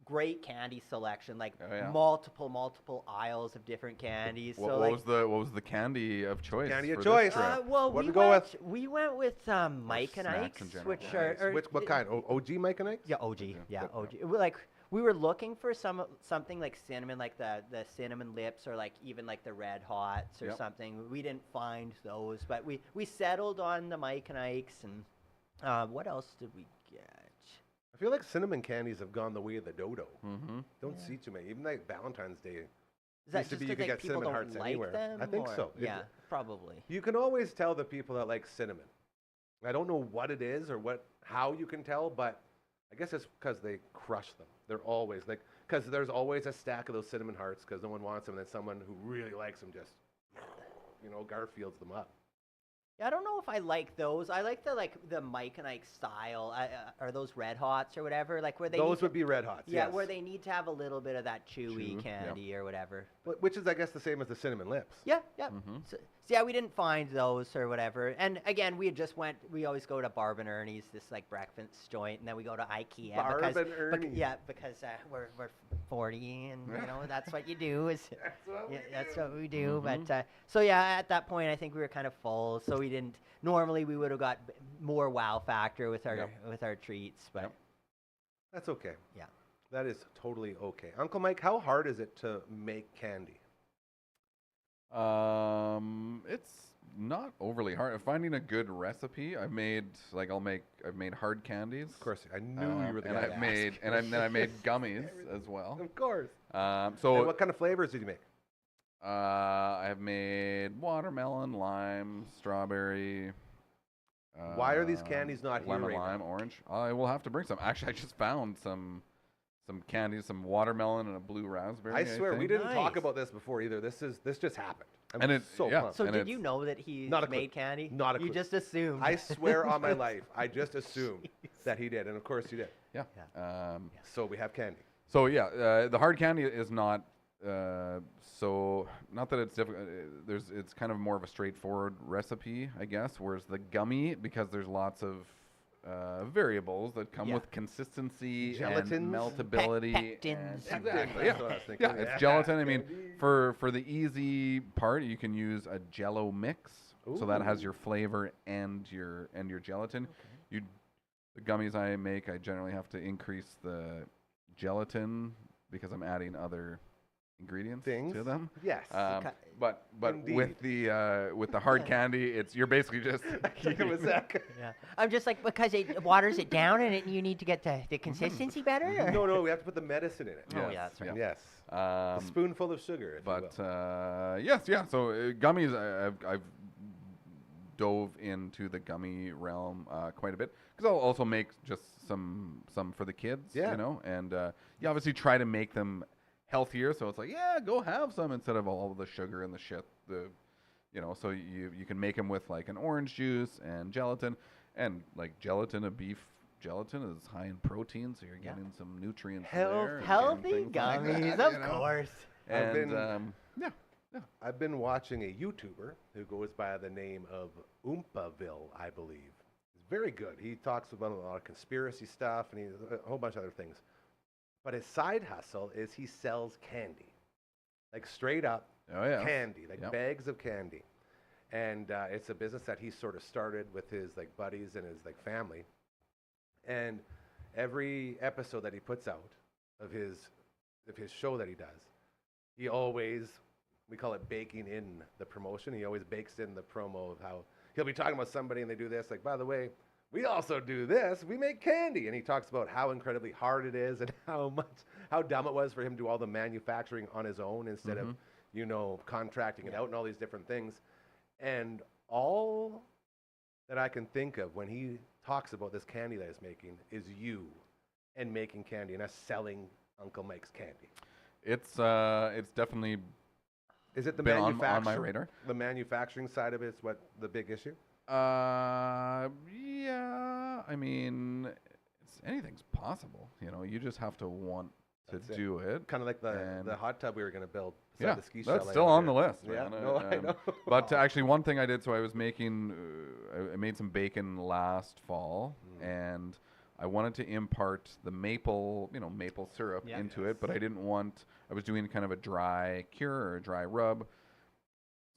great candy selection, like Oh, yeah. multiple aisles of different candies. What, so what like, was the candy of choice? Candy of for choice. This trip? well, What'd we we go went, with? we went with Mike and snacks in Ike's, general. which Nice. are What kind? OG Mike and Ike's? yeah, OG. Yeah, good. OG. We were looking for something like cinnamon, like the cinnamon lips, or like even like the red hots or Yep. something. We didn't find those, but we settled on the Mike and Ike's. And what else did we get? I feel like cinnamon candies have gone the way of the dodo. Mm-hmm. Don't see too many. Even like Valentine's Day. Is that Used to just be you 'cause, could like, get people cinnamon don't hearts like anywhere. them, I think or- so. Yeah, probably. You can always tell the people that like cinnamon. I don't know what it is or how you can tell, but I guess it's because they crush them. They're always like, Because there's always a stack of those cinnamon hearts because no one wants them, and then someone who really likes them just, Garfields them up. Yeah, I don't know if I like those. I like the Mike and Ike style. Are those Red Hots or whatever? Like where they Those would be Red Hots. yeah, yes. where they need to have a little bit of that chewy Chew, candy or whatever. Which is, I guess, the same as the cinnamon lips. Yeah, yeah. So yeah, we didn't find those or whatever. And again, we we always go to Barb and Ernie's, this like breakfast joint, and then we go to IKEA. Barb because, and Ernie's. because we're 40 and that's what you do. That's what we do. But so yeah, at that point, I think we were kind of full, so we didn't. Normally, we would have got more wow factor with our treats, but That's okay. yeah. That is totally okay. Uncle Mike, how hard is it to make candy? It's not overly hard. Finding a good recipe, I've made hard candies. Of course, I knew you were the and guy I've to made ask. and then I made gummies as well. Of course. So And what kind of flavors did you make? I have made watermelon, lime, strawberry. Why are these candies not here lemon, right lime, now? orange? I will have to bring some. Actually, I just found some candies, some watermelon and a blue raspberry. I swear, we think. didn't talk Nice. about this before either. This just happened. I'm And it- so yeah. pumped. So And did it's you know that he Not a clue. made candy? Not a You clue. just assumed. I swear on my life, I just assumed that he did, and of course you did. Yeah. So we have candy. So yeah, the hard candy is not so not that it's difficult. It's kind of more of a straightforward recipe, I guess. Whereas the gummy, because there's lots of variables that come Yeah. with consistency Gelatins? and meltability. Pectins. and- That's exactly. Yeah. what I was thinking. Yeah, it's gelatin. I mean, for the easy part, you can use a Jello mix, so that has Ooh. your flavor and your gelatin. The gummies I make, I generally have to increase the gelatin because I'm adding other ingredients Things. to them. Yes. But Indeed. with the hard candy, you're basically just Give him a sec. Yeah. I'm just like, because it waters it down and you need to get the consistency better? Or? No, we have to put the medicine in it. Oh, Yes, yeah, that's right. Yes. A spoonful of sugar, if but you will. yes, yeah. So gummies, I've dove into the gummy realm quite a bit because I'll also make just some for the kids, Yeah. and you obviously try to make them healthier. So it's like, yeah, go have some instead of all the sugar and the shit. So you can make them with like an orange juice and gelatin, and like gelatin, a beef gelatin is high in protein, so you're getting some nutrients there. and Healthy things like gummies, that, of course. I've And been- yeah. I've been watching a YouTuber who goes by the name of Oompaville, I believe. He's very good. He talks about a lot of conspiracy stuff and a whole bunch of other things. But his side hustle is he sells candy, like straight up Oh yeah. candy, like Yep. bags of candy. And it's a business that he sort of started with his like buddies and his like family. And every episode that he puts out of his show that he does, he always, we call it baking in the promotion. He always bakes in the promo of how he'll be talking about somebody and they do this. Like, by the way, we also do this. We make candy. And he talks about how incredibly hard it is and how dumb it was for him to do all the manufacturing on his own instead of, contracting it out and all these different things. And all that I can think of when he talks about this candy that he's making is you and making candy and us selling Uncle Mike's candy. It's definitely Is it the been on manufacturing? my radar. The manufacturing side of it is what the big issue? Yeah. I mean, anything's possible. You just have to want to That's it. do it. Kind of like the And- hot tub we were going to build beside Yeah, the ski that's chalet still out on here. the list. Yeah, man. no, I know. But actually, one thing I did, so I was making, I made some bacon last fall, and I wanted to impart the maple syrup Yeah. into it, but I didn't want. I was doing kind of a dry cure or a dry rub,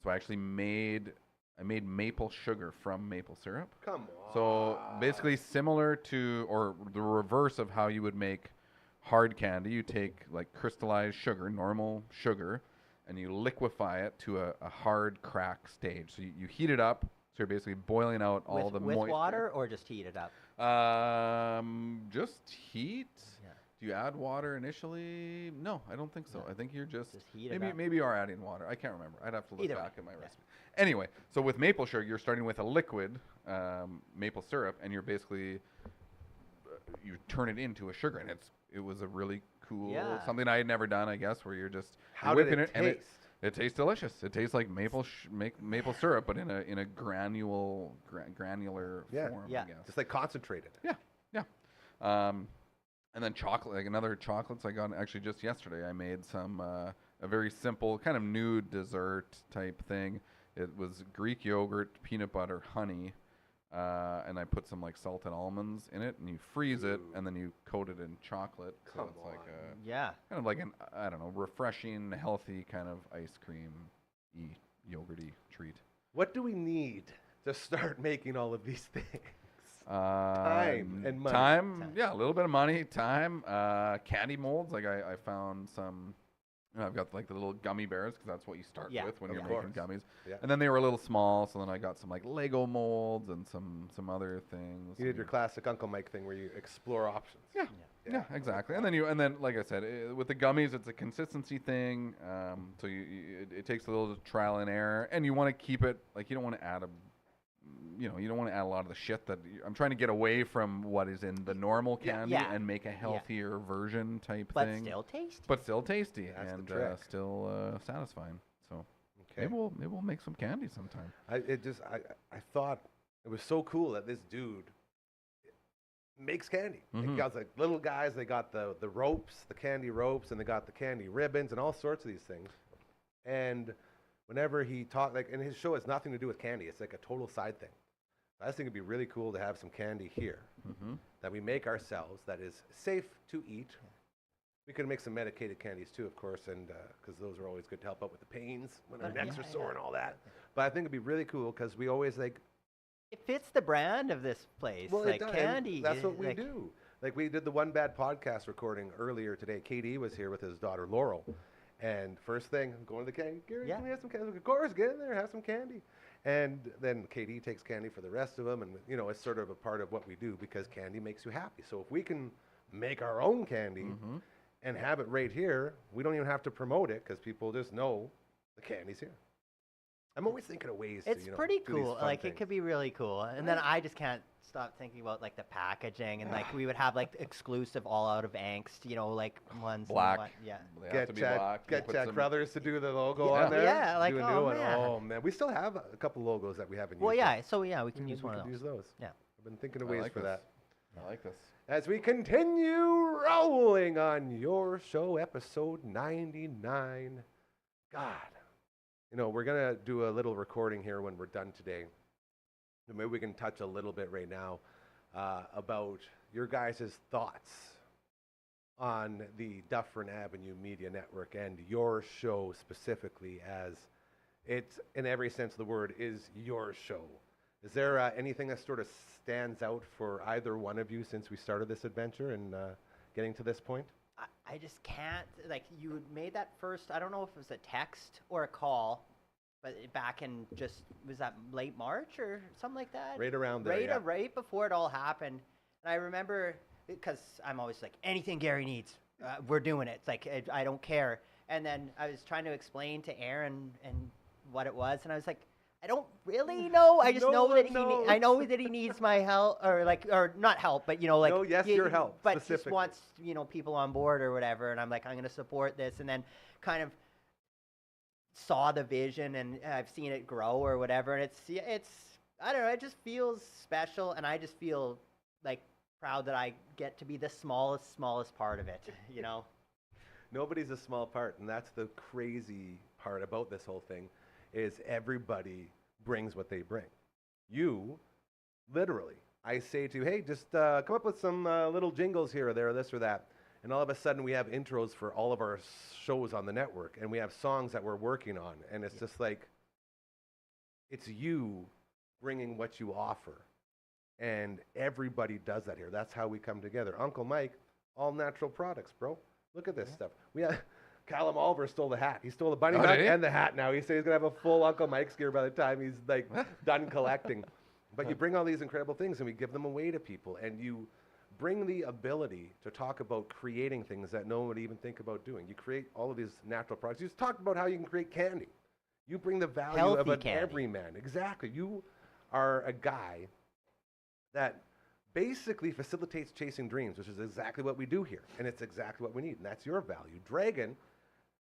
so I actually made maple sugar from maple syrup. Come on. So basically similar to, or the reverse of how you would make hard candy. You take like crystallized sugar, normal sugar, and you liquefy it to a hard crack stage. So you heat it up. So you're basically boiling out all the with moisture. water or just heat it up? Just heat. Yeah. Do you add water initially? No, I don't think so. No. I think you're just heat it up. maybe you are adding water. I can't remember. I'd have to look Either way, back at my yeah. recipe. Anyway, so with maple sugar, you're starting with a liquid maple syrup, and you're basically you turn it into a sugar, and it was a really cool Yeah. something I had never done, I guess, where you're just How you're did whipping it and taste? it tastes delicious. It tastes like maple syrup, but in a granular Yeah. form. Yeah. I guess. Just like concentrated. Yeah. And then chocolate, like another chocolates I got actually just yesterday. I made some a very simple kind of nude dessert type thing. It was Greek yogurt, peanut butter, honey, and I put some like salted almonds in it, and you freeze it, and then you coat it in chocolate. So Come it's like a Yeah. kind of like an I don't know, refreshing, healthy kind of ice cream-y, yogurty treat. What do we need to start making all of these things? Time and money. Time. yeah, a little bit of money, time, candy molds. Like I found some. I've got like the little gummy bears because that's what you start Yeah. with when Of you're course. making gummies. Yeah. And then they were a little small, so then I got some like Lego molds and some other things. You did your classic Uncle Mike thing where you explore options. Yeah, exactly. And then like I said, with the gummies, it's a consistency thing. So it takes a little trial and error, and you want to keep it like you don't want to add you don't want to add a lot of the shit that I'm trying to get away from what is in the normal candy Yeah. and make a healthier version type But thing. still tasty. But still tasty That's the and trick. still satisfying. So Okay. maybe we'll make some candy sometime. I thought it was so cool that this dude makes candy. Like, Mhm. he got like little guys, they got the ropes, the candy ropes, and they got the candy ribbons and all sorts of these things. And whenever he talked, like, and his show has nothing to do with candy. It's like a total side thing. I just think it'd be really cool to have some candy here Mm-hmm. that we make ourselves that is safe to eat. We could make some medicated candies too, of course, and because those are always good to help out with the pains when our But, necks yeah, are sore yeah. and all that. But I think it'd be really cool because we always like, It fits the brand of this place. well, like it does, and candy. that's what we like, do. Like we did the One Bad podcast recording earlier today. KD was here with his daughter Laurel, and first thing, I'm going to the candy. Gary, Yeah. can we have some candy? Of course, get in there, have some candy. And then KD takes candy for the rest of them, and it's sort of a part of what we do because candy makes you happy. So if we can make our own candy Mm-hmm. and have it right here, we don't even have to promote it because people just know the candy's here. I'm always thinking of ways It's to pretty do these cool. fun Like things. it could be really cool. And then I just can't stop thinking about like the packaging and like we would have like exclusive all out of angst, like ones. and Black. what- yeah. They have Get to be Jack, black. You get put Jack some- Brothers to do the logo Yeah. on there. Yeah, like, do a new oh, one. man. Oh man, we still have a couple logos that we haven't Well, used. yeah. So yeah, we can use we one of could those. use those. Yeah. I've been thinking of I ways like for this. that. I like this. As we continue rolling on your show, episode 99. God, we're gonna do a little recording here when we're done today. And maybe we can touch a little bit right now about your guys' thoughts on the Dufferin Avenue Media Network and your show specifically, as it's, in every sense of the word, is your show. Is there anything that sort of stands out for either one of you since we started this adventure and getting to this point? I just can't. Like you made that first. I don't know if it was a text or a call, but back in was that late March or something like that? Right around there, Right, yeah. right before it all happened. And I remember because I'm always like anything Gary needs, we're doing it. It's like I don't care. And then I was trying to explain to Aaron and what it was, and I was like, I don't really know. I just No know that one knows. I know that he needs my help, or not help, but like No, yes, your help, but just specifically. wants people on board or whatever. And I'm like, I'm going to support this, and then kind of saw the vision, and I've seen it grow or whatever. And it's I don't know. It just feels special, and I just feel like proud that I get to be the smallest part of it. Nobody's a small part, and that's the crazy part about this whole thing, is everybody brings what they bring. You, literally, I say to you, hey, just come up with some little jingles here or there, or this or that, and all of a sudden we have intros for all of our shows on the network, and we have songs that we're working on, and it's just like, it's you bringing what you offer, and everybody does that here. That's how we come together. Uncle Mike, all natural products, bro. Look at this stuff. We have Callum Oliver stole the hat. He stole the bunny Oh, hut did he? and the hat now. He said he's gonna have a full Uncle Mike's gear by the time he's like done collecting. But you bring all these incredible things and we give them away to people, and you bring the ability to talk about creating things that no one would even think about doing. You create all of these natural products. You just talked about how you can create candy. You bring the value of Healthy an candy. everyman. Exactly. You are a guy that basically facilitates chasing dreams, which is exactly what we do here. And it's exactly what we need. And that's your value. Dragon,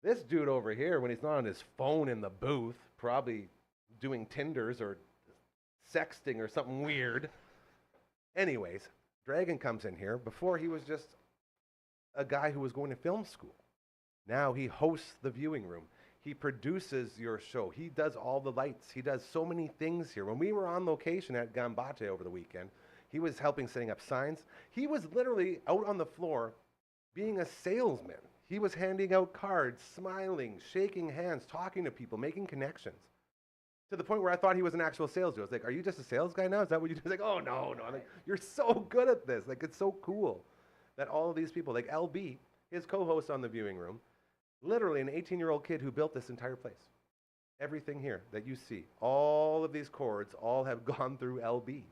this dude over here, when he's not on his phone in the booth, probably doing Tinders or sexting or something weird. Anyways, Dragon comes in here. Before, he was just a guy who was going to film school. Now he hosts the viewing room. He produces your show. He does all the lights. He does so many things here. When we were on location at Gambate over the weekend, he was helping setting up signs. He was literally out on the floor being a salesman. He was handing out cards, smiling, shaking hands, talking to people, making connections. To the point where I thought he was an actual sales dude. I was like, are you just a sales guy now? Is that what you do? He's like, oh, no. I'm like, you're so good at this. Like, it's so cool that all of these people, like LB, his co-host on the viewing room, literally an 18-year-old kid who built this entire place. Everything here that you see, all of these cords, all have gone through LB.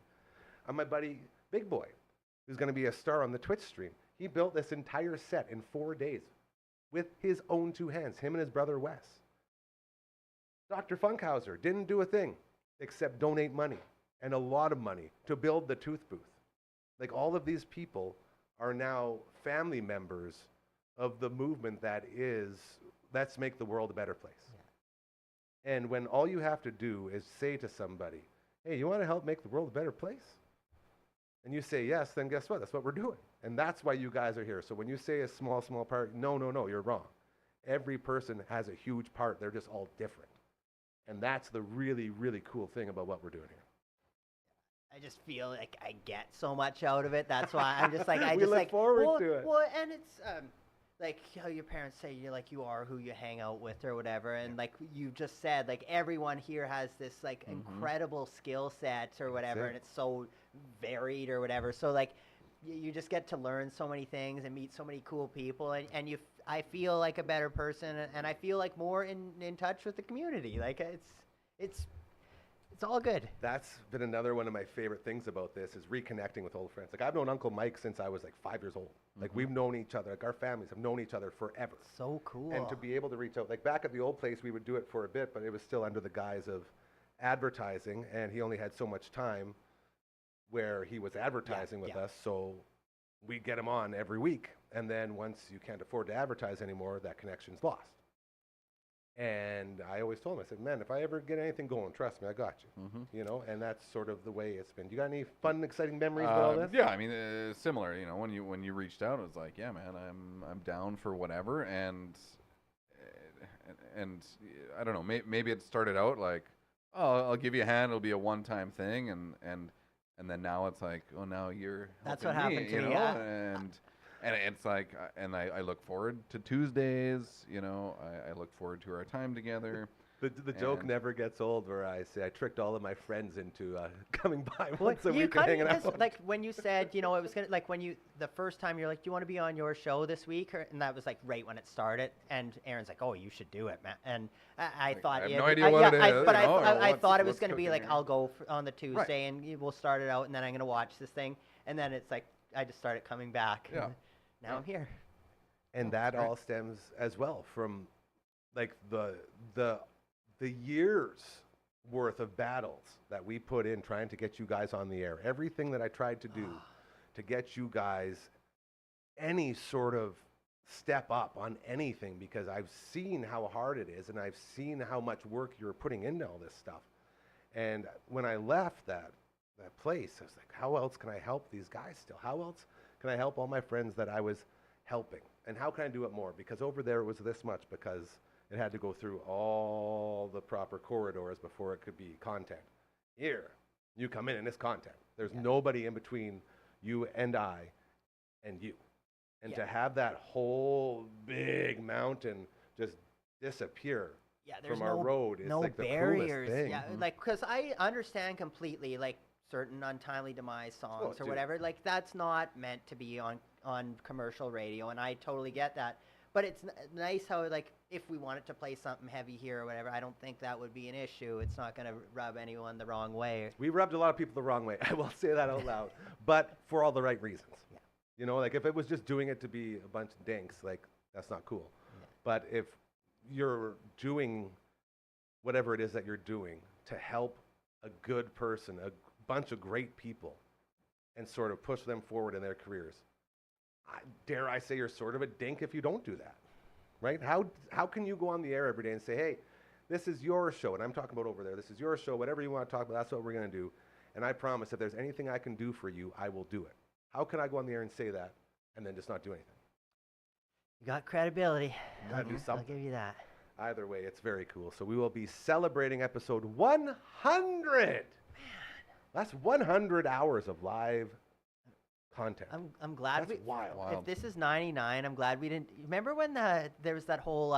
My buddy, Big Boy, who's going to be a star on the Twitch stream, he built this entire set in 4 days with his own 2 hands, him and his brother Wes. Dr. Funkhauser didn't do a thing except donate money, and a lot of money, to build the tooth booth. Like, all of these people are now family members of the movement that is, let's make the world a better place. Yeah. And when all you have to do is say to somebody, hey, you want to help make the world a better place? And you say yes, then guess what? That's what we're doing. And that's why you guys are here. So when you say a small part, no, you're wrong. Every person has a huge part. They're just all different. And that's the really, really cool thing about what we're doing here. I just feel like I get so much out of it. That's why I'm just like, We look forward to it. Well, and it's like how your parents say you are who you hang out with or whatever. And like you just said, like everyone here has this like incredible skill set or whatever, and it's so varied or whatever. So like you just get to learn so many things and meet so many cool people, and I feel like a better person, and I feel like more in touch with the community. Like it's all good. That's been another one of my favorite things about this, is reconnecting with old friends. Like, I've known Uncle Mike since I was like 5 years old. Like, we've known each other. Like, our families have known each other forever. So cool. And to be able to reach out, like back at the old place, we would do it for a bit, but it was still under the guise of advertising, and he only had so much time where he was advertising with us, so we get him on every week. And then once you can't afford to advertise anymore, that connection's lost. And I always told him, I said, man, if I ever get anything going, trust me, I got you. You know, and that's sort of the way it's been. You got any fun, exciting memories about all this? Yeah, I mean, similar. You know, when you reached out, it was like, yeah, man, I'm down for whatever. And I don't know, maybe it started out like, oh, I'll give you a hand. It'll be a one-time thing, and then now it's like, oh, now you're that's helping what happened me, to you know? me. Yeah. And it's like, and I look forward to Tuesdays, you know, I look forward to our time together. The joke never gets old where I say I tricked all of my friends into coming by once a week and hanging out. Like when you said, you know, it was going to, like when the first time you're like, do you want to be on your show this week? And that was like right when it started. And Aaron's like, oh, you should do it, man. And I thought, I have no idea what it is. But you know, I thought it was what's going to be cooking like, here. I'll go on the Tuesday and we'll start it out and then I'm going to watch this thing. And then it's like, I just started coming back. Yeah. And now I'm here. And that all stems as well from like the years worth of battles that we put in trying to get you guys on the air. Everything that I tried to do to get you guys any sort of step up on anything, because I've seen how hard it is and I've seen how much work you're putting into all this stuff. And when I left that place, I was like, how else can I help these guys still? How else can I help all my friends that I was helping? And how can I do it more? Because over there it was this much, because it had to go through all the proper corridors before it could be content. Here, you come in and it's content. There's nobody in between you and I and you. And to have that whole big mountain just disappear There's from our road is no like the barriers. coolest thing. Yeah, like because I understand completely like certain untimely demise songs or dude. whatever. Like that's not meant to be on commercial radio, and I totally get that. But it's nice how like if we wanted to play something heavy here or whatever, I don't think that would be an issue. It's not going to rub anyone the wrong way. We rubbed a lot of people the wrong way. I will say that out loud, but for all the right reasons. Yeah. You know, like if it was just doing it to be a bunch of dinks, like that's not cool. Yeah. But if you're doing whatever it is that you're doing to help a good person, a bunch of great people, and sort of push them forward in their careers. Dare I say you're sort of a dink if you don't do that, right? How can you go on the air every day and say, hey, this is your show, and I'm talking about over there, this is your show, whatever you want to talk about, that's what we're going to do, and I promise if there's anything I can do for you, I will do it. How can I go on the air and say that and then just not do anything? You got credibility. Gotta do I'll something. give you that. Either way, it's very cool. So we will be celebrating episode 100. Man. That's 100 hours of live content. I'm glad That's wild. If this is 99, I'm glad we didn't. Remember when there was that whole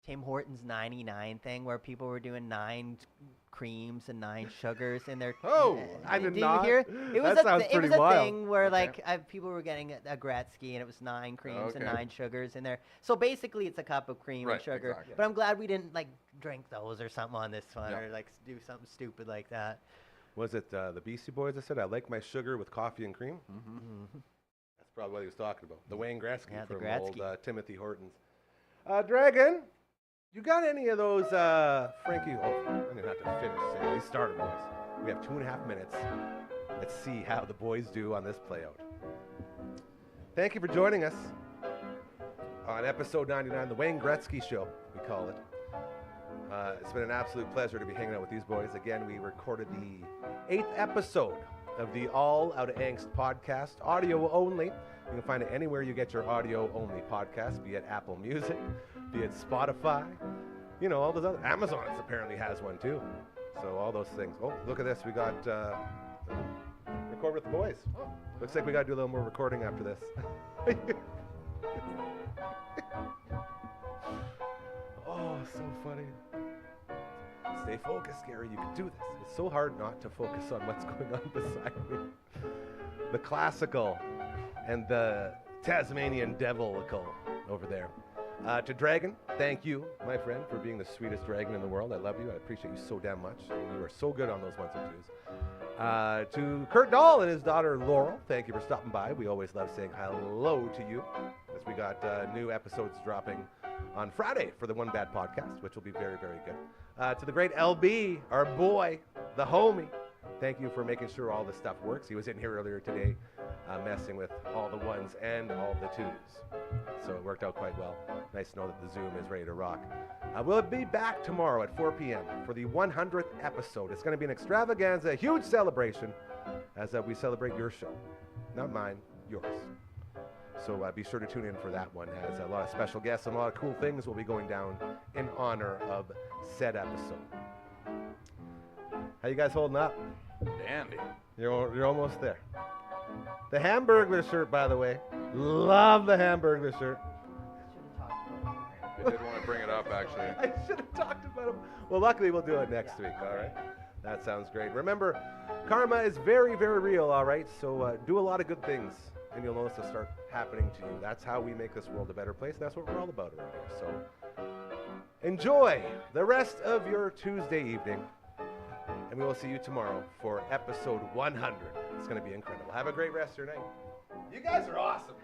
Tim Hortons 99 thing where people were doing 9 creams and 9 sugars in their. Oh, I did not. You hear? It was That sounds it was pretty a wild. thing where like people were getting a Gretzky and it was 9 creams and Okay. 9 sugars in there. So basically, it's a cup of cream Right, and sugar. exactly. But I'm glad we didn't like drink those or something on this one Yeah. or like do something stupid like that. Was it the Beastie Boys that said, I like my sugar with coffee and cream? Mm-hmm. That's probably what he was talking about. The Wayne Gretzky Yeah, the from Gretzky. old Timothy Hortons. Dragon, you got any of those, Frankie? Oh, I'm going to have to finish saying we started, boys. We have 2.5 minutes. Let's see how the boys do on this playout. Thank you for joining us on episode 99, the Wayne Gretzky Show, we call it. It's been an absolute pleasure to be hanging out with these boys. Again, we recorded the 8th episode of the All Out of Angst podcast, audio only. You can find it anywhere you get your audio only podcast, be it Apple Music, be it Spotify, you know, all those other. Amazon apparently has one too. So all those things. Oh, look at this. We got record with the boys. Oh, looks like we got to do a little more recording after this. Oh, so funny. Stay focused, Gary. You can do this. It's so hard not to focus on what's going on beside me. The classical and the Tasmanian devilical over there. To Dragon, thank you, my friend, for being the sweetest dragon in the world. I love you. I appreciate you so damn much. You are so good on those ones and twos. To Kurt Dahl and his daughter Laurel, thank you for stopping by. We always love saying hello to you, as we got new episodes dropping on Friday for the One Bad Podcast, which will be very, very good. To the great LB, our boy, the homie, thank you for making sure all the stuff works. He was in here earlier today messing with all the ones and all the twos. So it worked out quite well. Nice to know that the Zoom is ready to rock. We'll be back tomorrow at 4 p.m. for the 100th episode. It's going to be an extravaganza, a huge celebration as we celebrate your show. Not mine, yours. So be sure to tune in for that one, as a lot of special guests and a lot of cool things will be going down in honor of said episode. How you guys holding up? Dandy. You're almost there. The Hamburglar shirt, by the way. Love the Hamburglar shirt. I did want to bring it up, actually. I should have talked about him. Well, luckily we'll do it next week, all right? That sounds great. Remember, karma is very, very real, all right? So do a lot of good things, and you'll notice it'll start happening to you. That's how we make this world a better place. That's what we're all about around here. So enjoy the rest of your Tuesday evening, and we will see you tomorrow for episode 100. It's going to be incredible. Have a great rest of your night. You guys are awesome.